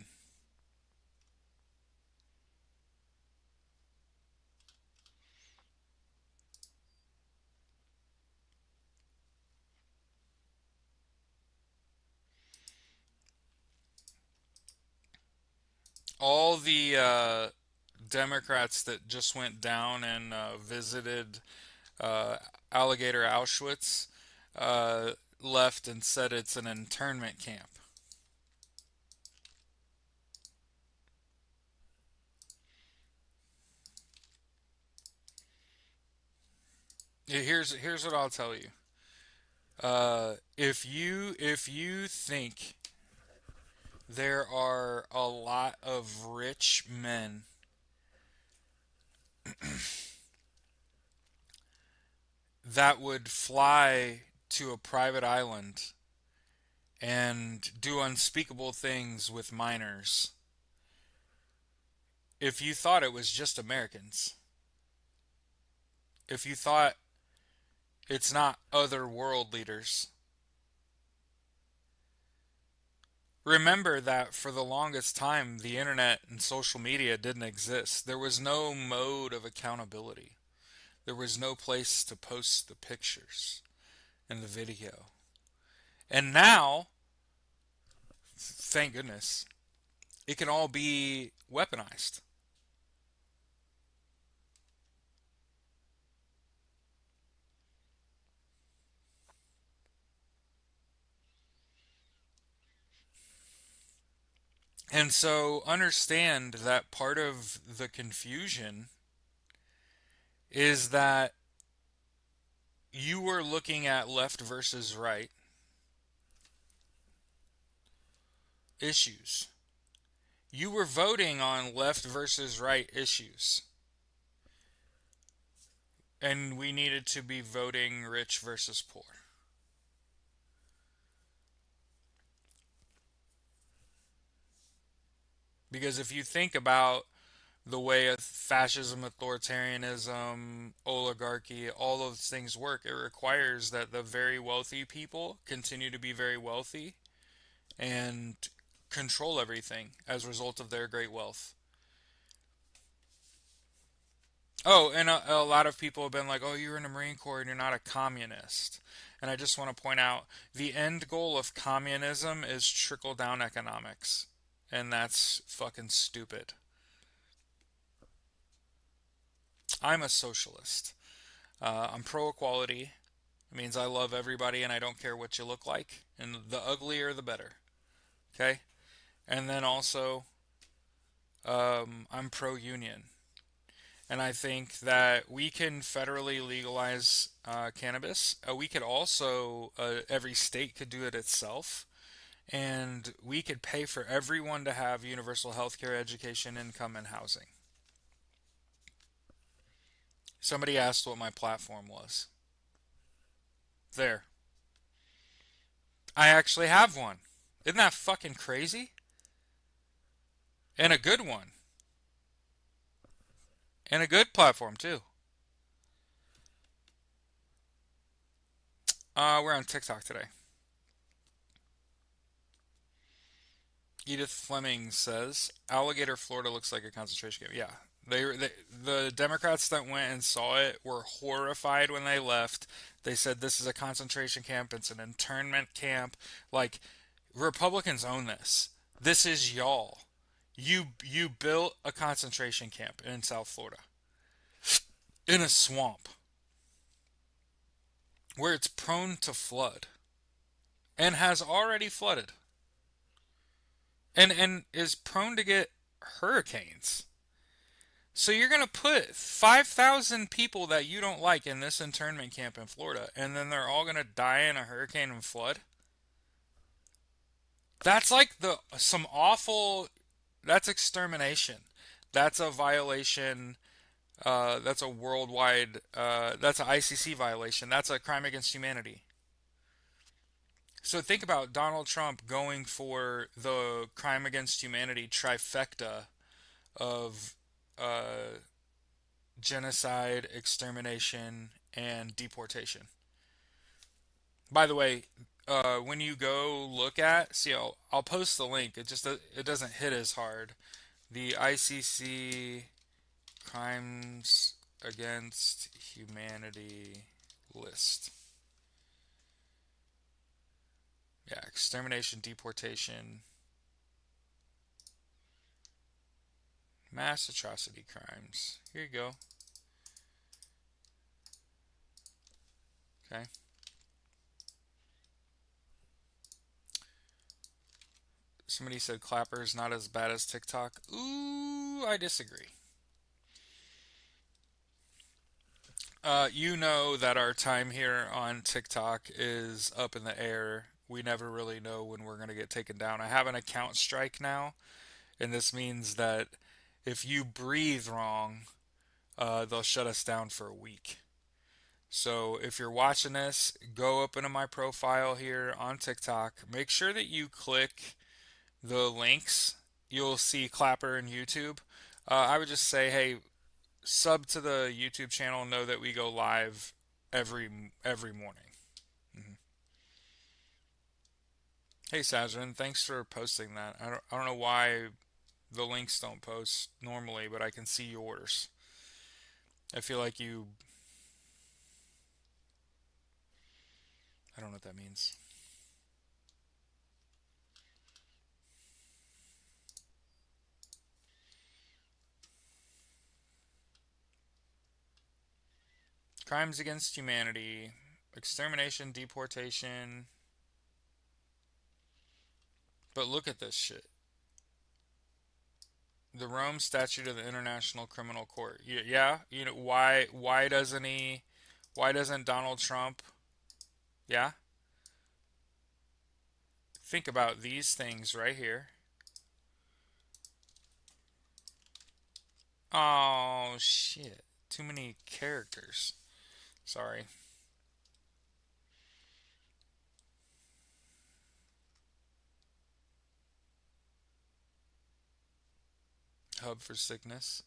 All the Democrats that just went down and visited uh, Alligator Auschwitz uh, left and said it's an internment camp. Here's what I'll tell you. If you think there are a lot of rich men that would fly to a private island and do unspeakable things with minors, if you thought it was just Americans, if you thought it's not other world leaders, remember that for the longest time, the internet and social media didn't exist. There was no mode of accountability. There was no place to post the pictures and the video. And now, thank goodness, it can all be weaponized. And so understand that part of the confusion is that you were looking at left versus right issues. You were voting on left versus right issues. And we needed to be voting rich versus poor. Because if you think about the way of fascism, authoritarianism, oligarchy, all of those things work, it requires that the very wealthy people continue to be very wealthy and control everything as a result of their great wealth. Oh, and a lot of people have been like, oh, you're in the Marine Corps and you're not a communist. And I just want to point out the end goal of communism is trickle down economics. And that's fucking stupid. I'm a socialist. I'm pro equality. It means I love everybody and I don't care what you look like. And the uglier, the better. Okay? And then also, I'm pro union. And I think that we can federally legalize cannabis. We could also, every state could do it itself. And we could pay for everyone to have universal health care, education, income, and housing. Somebody asked what my platform was. There. I actually have one. Isn't that fucking crazy? And a good one. And a good platform, too. We're on TikTok today. Edith Fleming says, Alligator, Florida looks like a concentration camp. Yeah. The Democrats that went and saw it were horrified when they left. They said this is a concentration camp, it's an internment camp. Like, Republicans own this. This is y'all. You built a concentration camp in South Florida in a swamp where it's prone to flood and has already flooded and is prone to get hurricanes. So you're going to put 5,000 people that you don't like in this internment camp in Florida and then they're all going to die in a hurricane and flood? That's like the some awful that's extermination. That's a violation. That's a worldwide. That's an ICC violation. That's a crime against humanity. So think about Donald Trump going for the crime against humanity trifecta of uh, genocide, extermination, and deportation. By the way, when you go look at, see, I'll post the link. It doesn't hit as hard. The ICC crimes against humanity list. Yeah, extermination, deportation, mass atrocity crimes. Here you go. Okay. Somebody said Clapper's not as bad as TikTok. Ooh, I disagree. You know that our time here on TikTok is up in the air. We never really know when we're going to get taken down. I have an account strike now, and this means that if you breathe wrong, they'll shut us down for a week. So if you're watching this, go up into my profile here on TikTok. Make sure that you click the links. You'll see Clapper and YouTube. I would just say, hey, sub to the YouTube channel. Know that we go live every morning. Mhm. Hey Sajin, thanks for posting that. I don't know why the links don't post normally, but I can see yours. I feel like you. I don't know what that means. Crimes against humanity, extermination, deportation. But look at this shit. The Rome Statute of the International Criminal Court. Yeah, why doesn't he? Why doesn't Donald Trump? Yeah, think about these things right here. Oh shit! Too many characters. Sorry. Hub for sickness.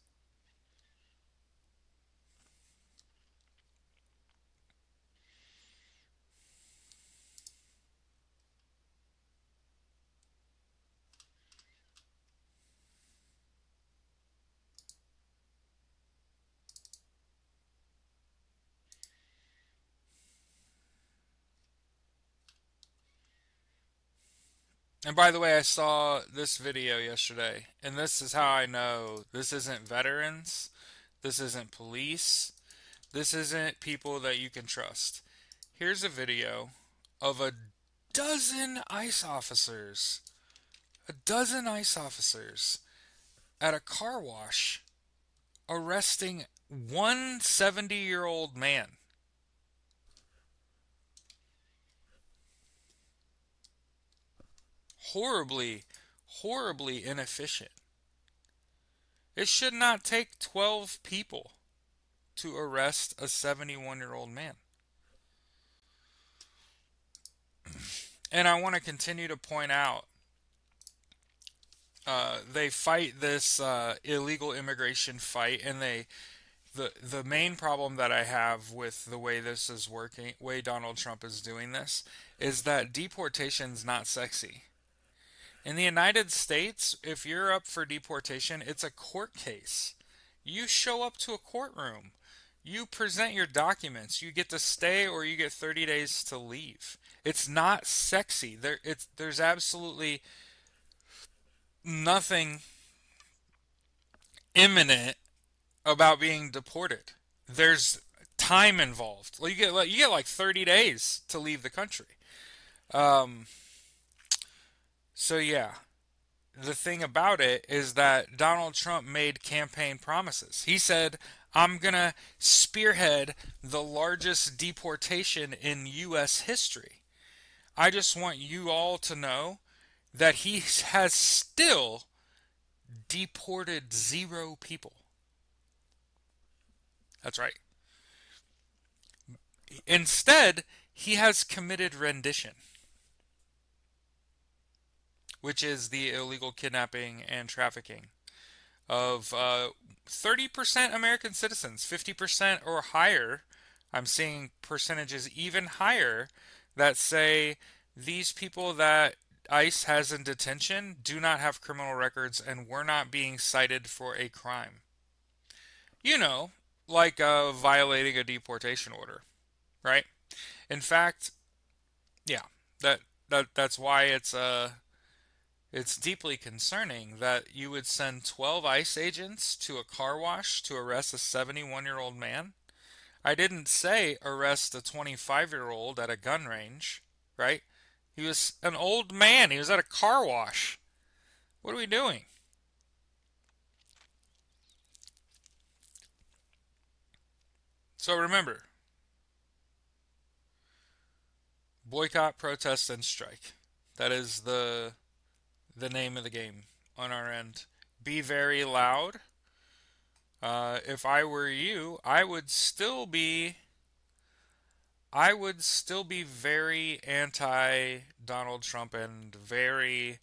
And by the way, I saw this video yesterday, and this is how I know this isn't veterans, this isn't police, this isn't people that you can trust. Here's a video of a dozen ICE officers at a car wash arresting one 70-year-old man. Horribly, horribly inefficient. It should not take 12 people to arrest a 71-year-old man. And I want to continue to point out they fight this illegal immigration fight, and the main problem that I have with the way this is working, way Donald Trump is doing this, is that deportation's not sexy. In the United States, if you're up for deportation, it's a court case. You show up to a courtroom. You present your documents. You get to stay or you get 30 days to leave. It's not sexy. There's absolutely nothing imminent about being deported. There's time involved. Well, you get like 30 days to leave the country. Um, so yeah, the thing about it is that Donald Trump made campaign promises. He said, "I'm going to spearhead the largest deportation in US history." I just want you all to know that he has still deported 0 people. That's right. Instead, he has committed rendition, which is the illegal kidnapping and trafficking of 30% American citizens, 50% or higher. I'm seeing percentages even higher that say these people that ICE has in detention do not have criminal records and were not being cited for a crime. You know, like violating a deportation order, right? In fact, yeah, that that's why it's deeply concerning that you would send 12 ICE agents to a car wash to arrest a 71-year-old man. I didn't say arrest a 25-year-old at a gun range, right? He was an old man. He was at a car wash. What are we doing? So remember, boycott, protest, and strike. That is the name of the game on our end. Be very loud. If I were you, I would still be very anti Donald Trump and very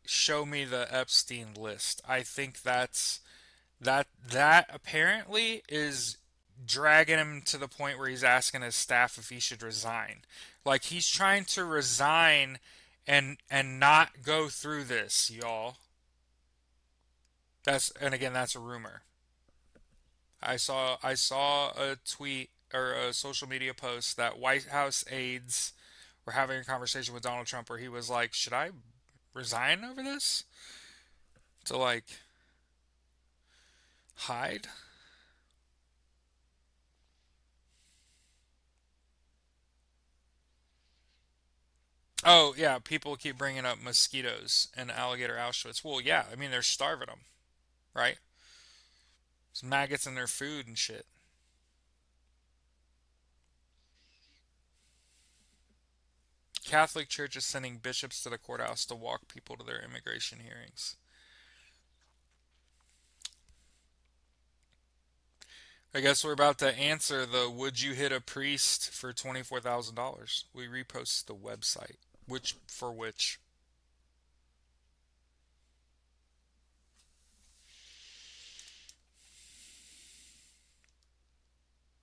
show me the Epstein list. I think that apparently is dragging him to the point where he's asking his staff if he should resign. Like he's trying to resign and not go through this, y'all. And again, that's a rumor. I saw a tweet or a social media post that White House aides were having a conversation with Donald Trump where he was like, "Should I resign over this to like hide?" Oh yeah, people keep bringing up mosquitoes and alligator Auschwitz. Well, yeah, I mean they're starving them. right? There's maggots in their food and shit. Catholic Church is sending bishops to the courthouse to walk people to their immigration hearings. I guess we're about to answer the would you hit a priest for $24,000? We repost the website. Which for which?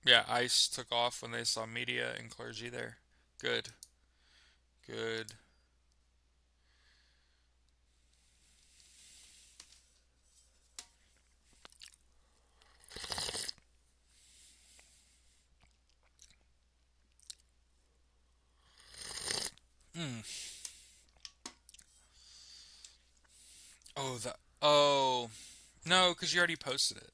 Yeah, ICE took off when they saw media and clergy there. Good. Good. Mm. Oh, the. Oh. No, because you already posted it.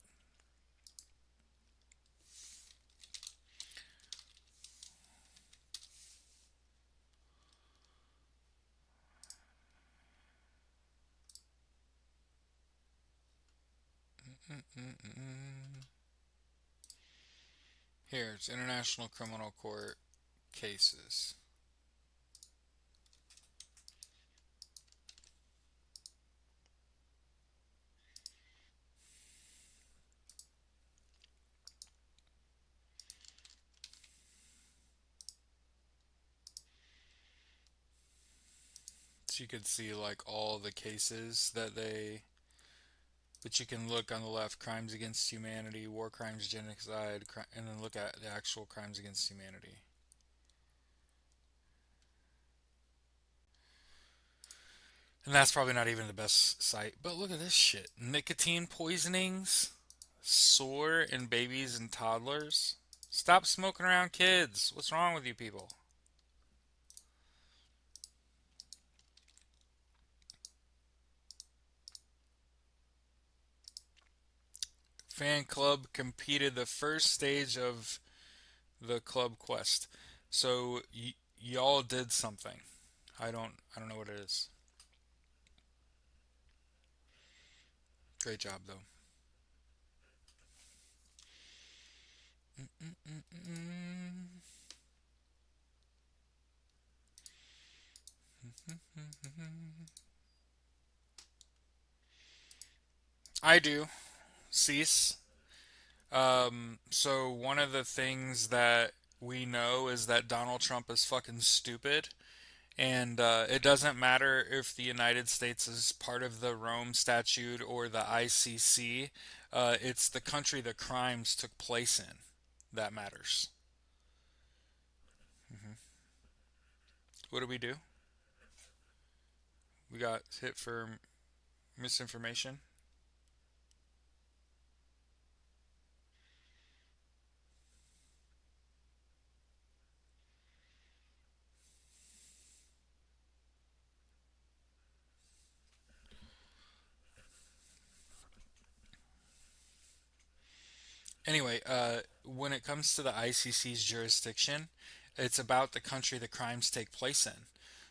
Mm-mm-mm. Here, it's International Criminal Court cases. So you could see like all the cases that they. But you can look on the left: crimes against humanity, war crimes, genocide, and then look at the actual crimes against humanity. And that's probably not even the best site. But look at this shit: nicotine poisonings, soar in babies and toddlers. Stop smoking around kids. What's wrong with you people? Fan club competed the first stage of the club quest. So y'all did something. I don't know what it is. Great job though. Mm-mm-mm-mm. I do. Cease. So one of the things that we know is that Donald Trump is fucking stupid. And it doesn't matter if the United States is part of the Rome Statute or the ICC. It's the country the crimes took place in that matters. Hmm. What do we do? We got hit for misinformation. Anyway, when it comes to the ICC's jurisdiction, it's about the country the crimes take place in.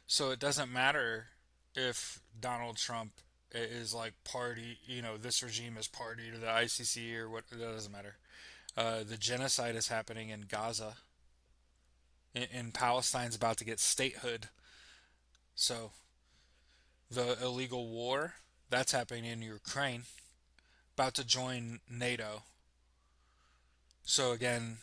So it doesn't matter if Donald Trump is like party, this regime is party to the ICC or what, that doesn't matter. The genocide is happening in Gaza, and Palestine's about to get statehood. So the illegal war that's happening in Ukraine, about to join NATO. So again,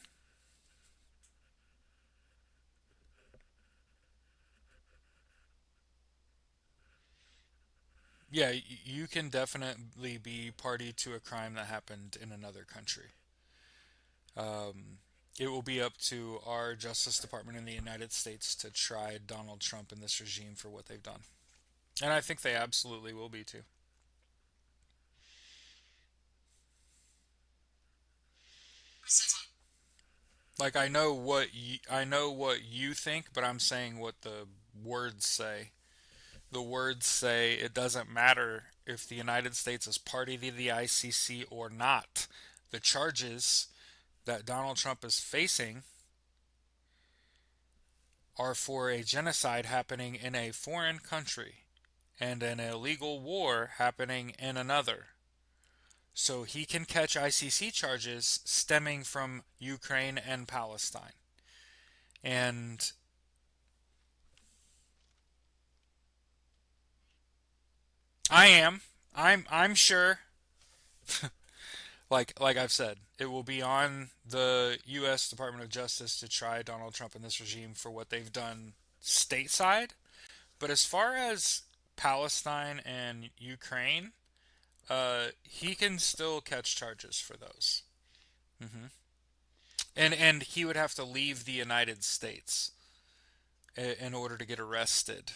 yeah, you can definitely be party to a crime that happened in another country. Um, it will be up to our Justice Department in the United States to try Donald Trump and this regime for what they've done. And I think they absolutely will be too. Like I know what you think, but I'm saying what the words say. The words say it doesn't matter if the United States is party to the ICC or not. The charges that Donald Trump is facing are for a genocide happening in a foreign country and an illegal war happening in another. So he can catch ICC charges stemming from Ukraine and Palestine. And I am. I'm sure, like I've said, it will be on the US Department of Justice to try Donald Trump and this regime for what they've done stateside. But as far as Palestine and Ukraine, he can still catch charges for those. hmm and he would have to leave the United States in order to get arrested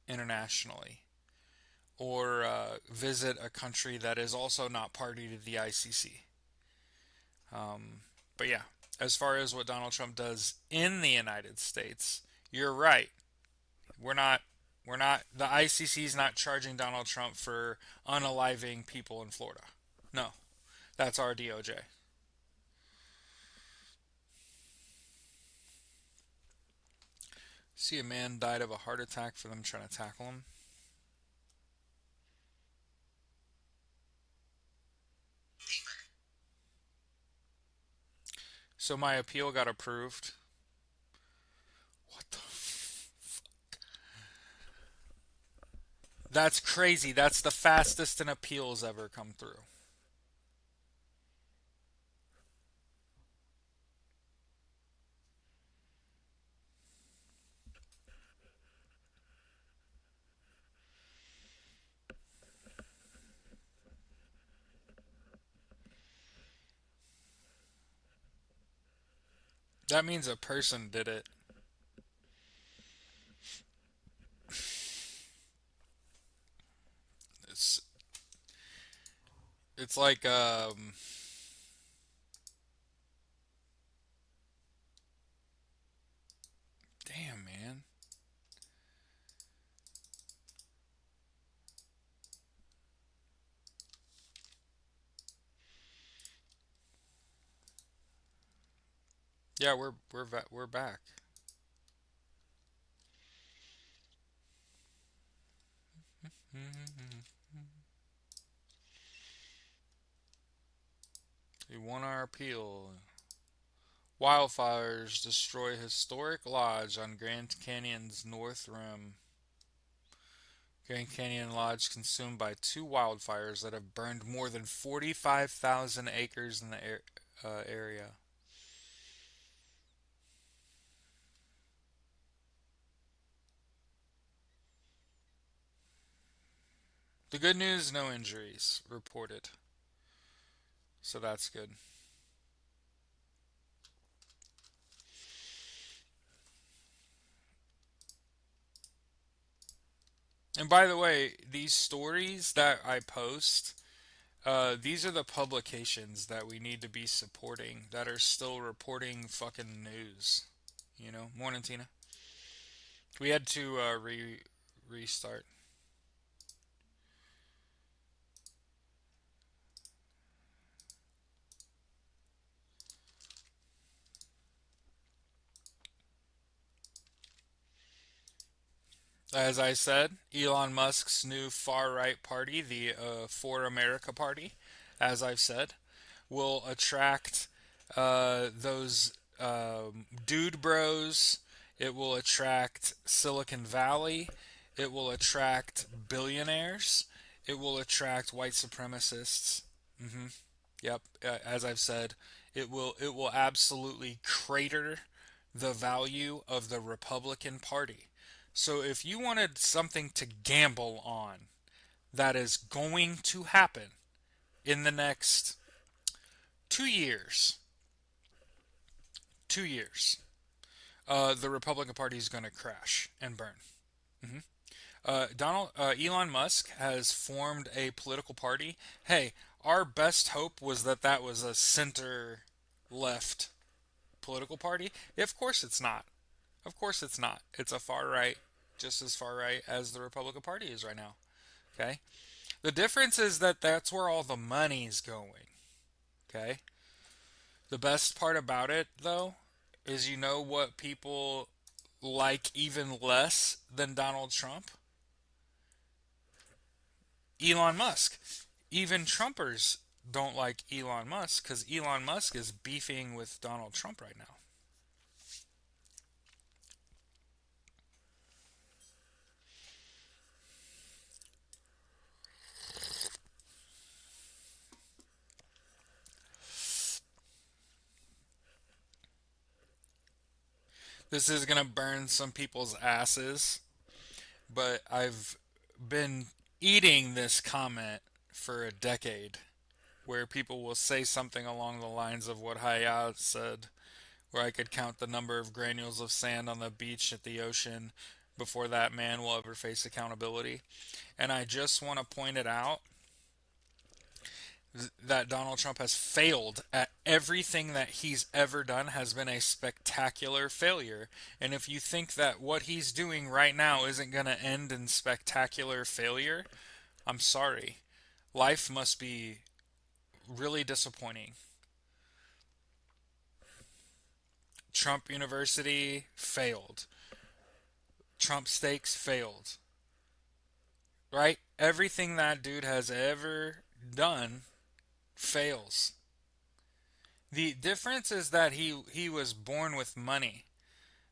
internationally, or visit a country that is also not party to the ICC. But yeah, as far as what Donald Trump does in the United States, you're right. We're not. We're not. The ICC is not charging Donald Trump for unaliving people in Florida. No, that's our DOJ. See, a man died of a heart attack for them trying to tackle him. So my appeal got approved. What the? That's crazy. That's the fastest an appeal's ever come through. That means a person did it. It's it's like damn man. Yeah, we're back. We won our appeal. Wildfires destroy historic lodge on Grand Canyon's north rim. Grand Canyon Lodge consumed by two wildfires that have burned more than 45,000 acres in the area. The good news, no injuries reported. So that's good. And by the way, these stories that I post, these are the publications that we need to be supporting that are still reporting fucking news. You know, morning Tina. We had to restart. As I said, Elon Musk's new far right party, the For America Party, as I've said, will attract those dude bros. It will attract Silicon Valley. It will attract billionaires. It will attract white supremacists. hmm Yep, as I've said, it will absolutely crater the value of the Republican Party. So if you wanted something to gamble on that is going to happen in the next 2 years, 2 years, the Republican Party is going to crash and burn. hmm Elon Musk has formed a political party. Hey, our best hope was that that was a center left political party. Of course it's not. Of course it's not. It's a far right, just as far right as the Republican Party is right now. Okay? The difference is that that's where all the money's going. Okay? The best part about it, though, is you know what people like even less than Donald Trump? Elon Musk. Even Trumpers don't like Elon Musk because Elon Musk is beefing with Donald Trump right now. This is going to burn some people's asses, but I've been eating this comment for a decade where people will say something along the lines of what Hayat said, where I could count the number of granules of sand on the beach at the ocean before that man will ever face accountability. And I just want to point it out that Donald Trump has failed at everything that he's ever done has been a spectacular failure. And if you think that what he's doing right now isn't going to end in spectacular failure, I'm sorry. Life must be really disappointing. Trump University failed. Trump Steaks failed. Right? Everything that dude has ever done fails. The difference is that he was born with money.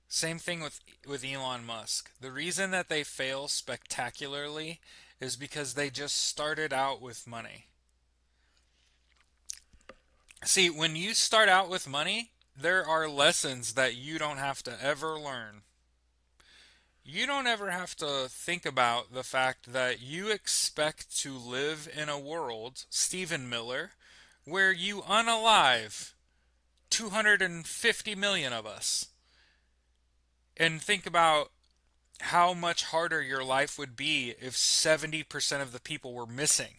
Same thing with Elon Musk. The reason that they fail spectacularly is because they just started out with money. See, when you start out with money, there are lessons that you don't have to ever learn. You don't ever have to think about the fact that you expect to live in a world, Stephen Miller, where you unalive 250 million of us. And think about how much harder your life would be if 70% of the people were missing.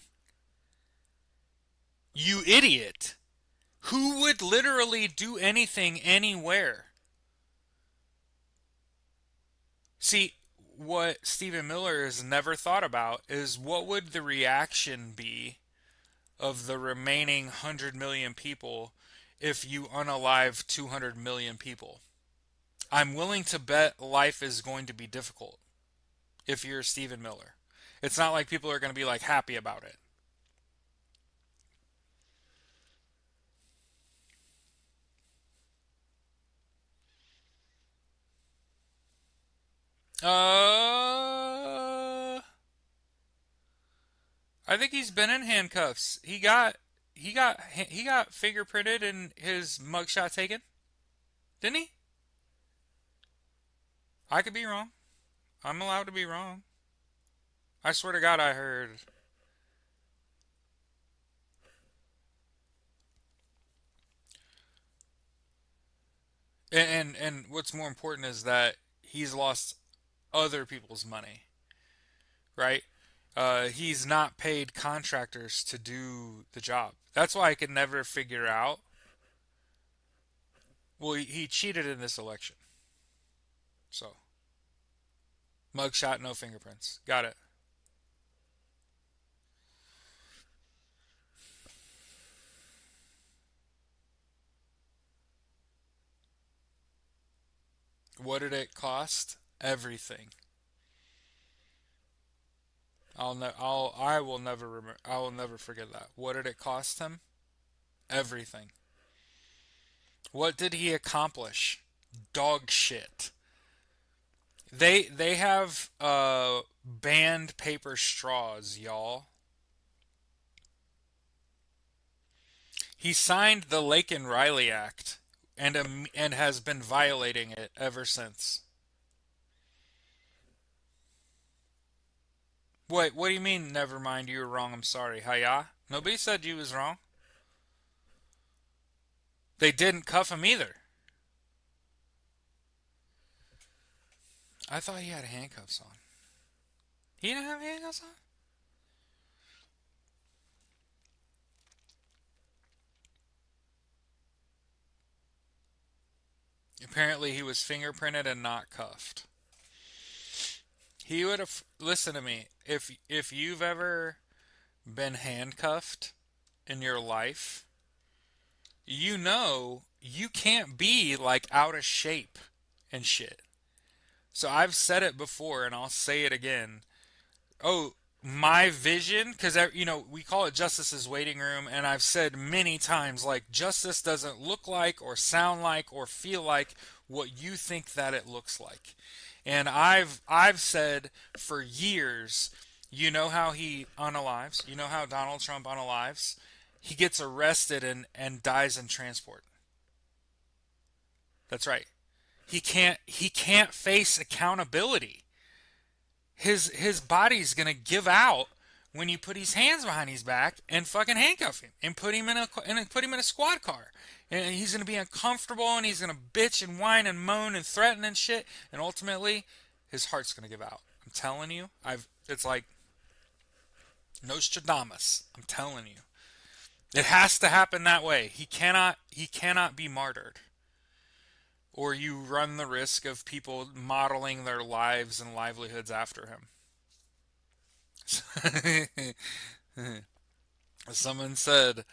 You idiot. Who would literally do anything anywhere? See, what Stephen Miller has never thought about is what would the reaction be of the remaining 100 million people if you unalive 200 million people? I'm willing to bet life is going to be difficult if you're Stephen Miller. It's not like people are going to be like happy about it. I think he's been in handcuffs. He got fingerprinted and his mugshot taken, didn't he? I could be wrong. I'm allowed to be wrong. I swear to God, I heard. And what's more important is that he's lost other people's money, right? He's not paid contractors to do the job. That's why I could never figure out. Well, he cheated in this election, so mugshot, no fingerprints. Got it. What did it cost? Everything. I will never remember. I will never forget that. What did it cost him? Everything. What did he accomplish? Dog shit. They have banned paper straws, y'all. He signed the Laken Riley Act and has been violating it ever since. Wait, what do you mean? Never mind, you were wrong. I'm sorry. Hiya. Nobody said you was wrong. They didn't cuff him either. I thought he had handcuffs on. He didn't have handcuffs on. Apparently, he was fingerprinted and not cuffed. He would have. Listen to me. If you've ever been handcuffed in your life, you know you can't be like out of shape and shit. So I've said it before and I'll say it again. Oh, my vision, because we call it justice's waiting room, and I've said many times, like, justice doesn't look like or sound like or feel like what you think that it looks like. And I've said for years, you know how he unalives, you know how Donald Trump unalives, he gets arrested and dies in transport. That's right. He can't face accountability. His body's gonna give out when you put his hands behind his back and fucking handcuff him and put him in a squad car. And he's gonna be uncomfortable and he's gonna bitch and whine and moan and threaten and shit. And ultimately, his heart's gonna give out. I'm telling you. I've It's like Nostradamus. I'm telling you. It has to happen that way. He cannot be martyred. Or you run the risk of people modeling their lives and livelihoods after him. Someone said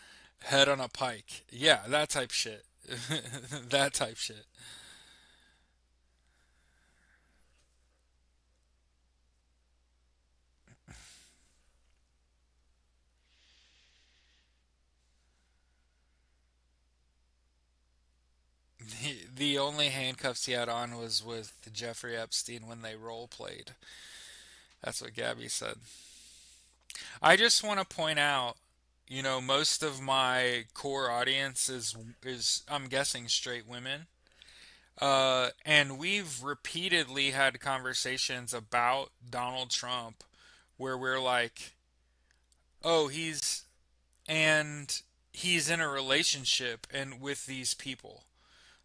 head on a pike. Yeah, that type shit. That type shit. The only handcuffs he had on was with Jeffrey Epstein when they role played. That's what Gabby said. I just want to point out, most of my core audience is I'm guessing straight women. And we've repeatedly had conversations about Donald Trump where we're like, oh, and he's in a relationship and with these people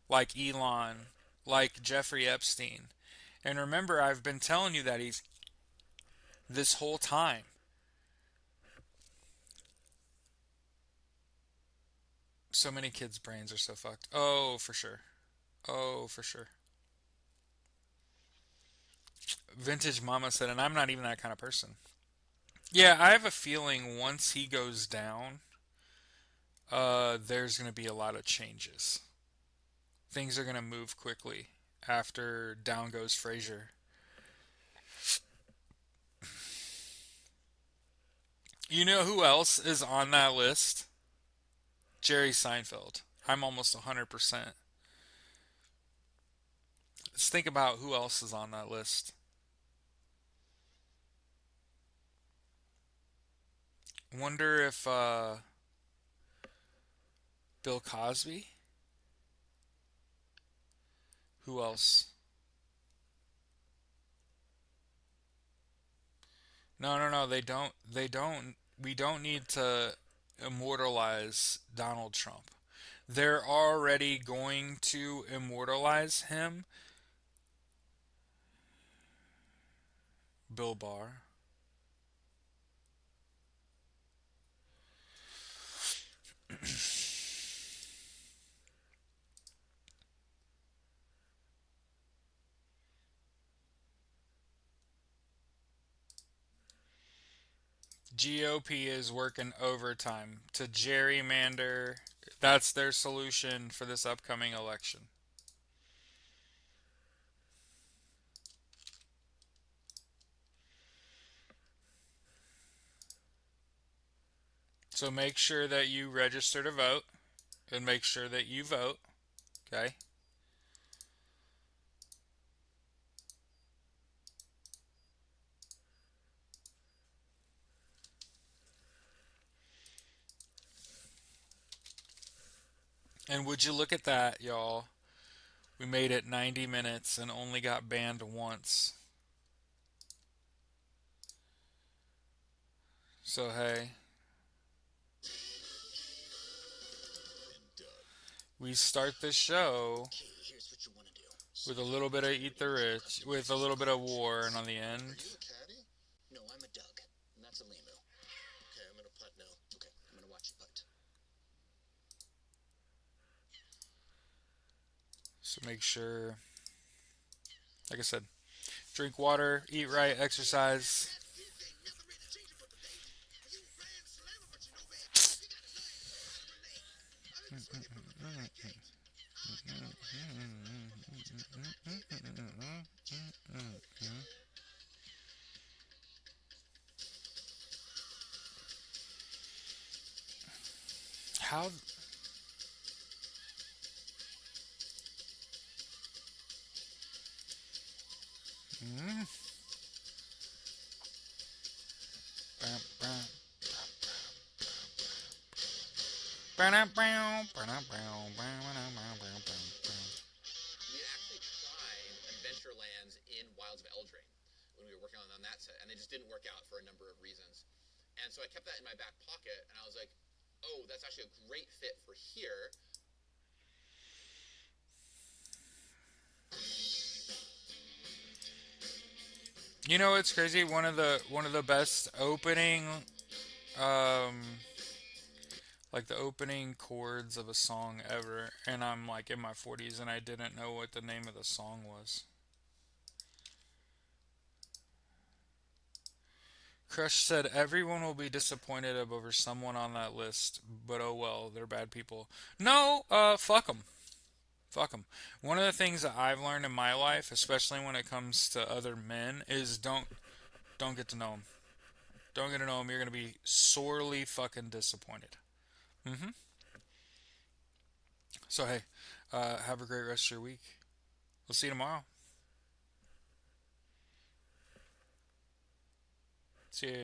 like Elon, like Jeffrey Epstein. And remember, I've been telling you that he's this whole time. So many kids' brains are so fucked. Oh, for sure. Oh, for sure. Vintage Mama said, and I'm not even that kind of person. Yeah, I have a feeling once he goes down, there's going to be a lot of changes. Things are going to move quickly after down goes Frazier. You know who else is on that list? Jerry Seinfeld. I'm almost 100%. Let's think about who else is on that list. Wonder if Bill Cosby? Who else? No, no, no, they don't. They don't. We don't need to immortalize Donald Trump. They're already going to immortalize him. Bill Barr. GOP is working overtime to gerrymander. That's their solution for this upcoming election. So make sure that you register to vote and make sure that you vote. Okay? And would you look at that, y'all? We made it 90 minutes and only got banned once. So, hey, we start the show with a little bit of Eat the Rich, with a little bit of war, and on the end. So make sure, like I said, drink water, eat right, exercise. Mm. We had actually tried Adventurelands in Wilds of Eldraine when we were working on that set, and it just didn't work out for a number of reasons. And so I kept that in my back pocket, and I was like, "Oh, that's actually a great fit for here." You know it's crazy? One of the best opening um like the opening chords of a song ever, and I'm like in my 40s and I didn't know what the name of the song was. Crush said everyone will be disappointed over someone on that list, but oh well, they're bad people. No, fuck them. Fuck them. One of the things that I've learned in my life, especially when it comes to other men, is don't get to know them. Don't get to know them. You're gonna be sorely fucking disappointed. Mm-hmm. So hey, have a great rest of your week. We'll see you tomorrow. See you.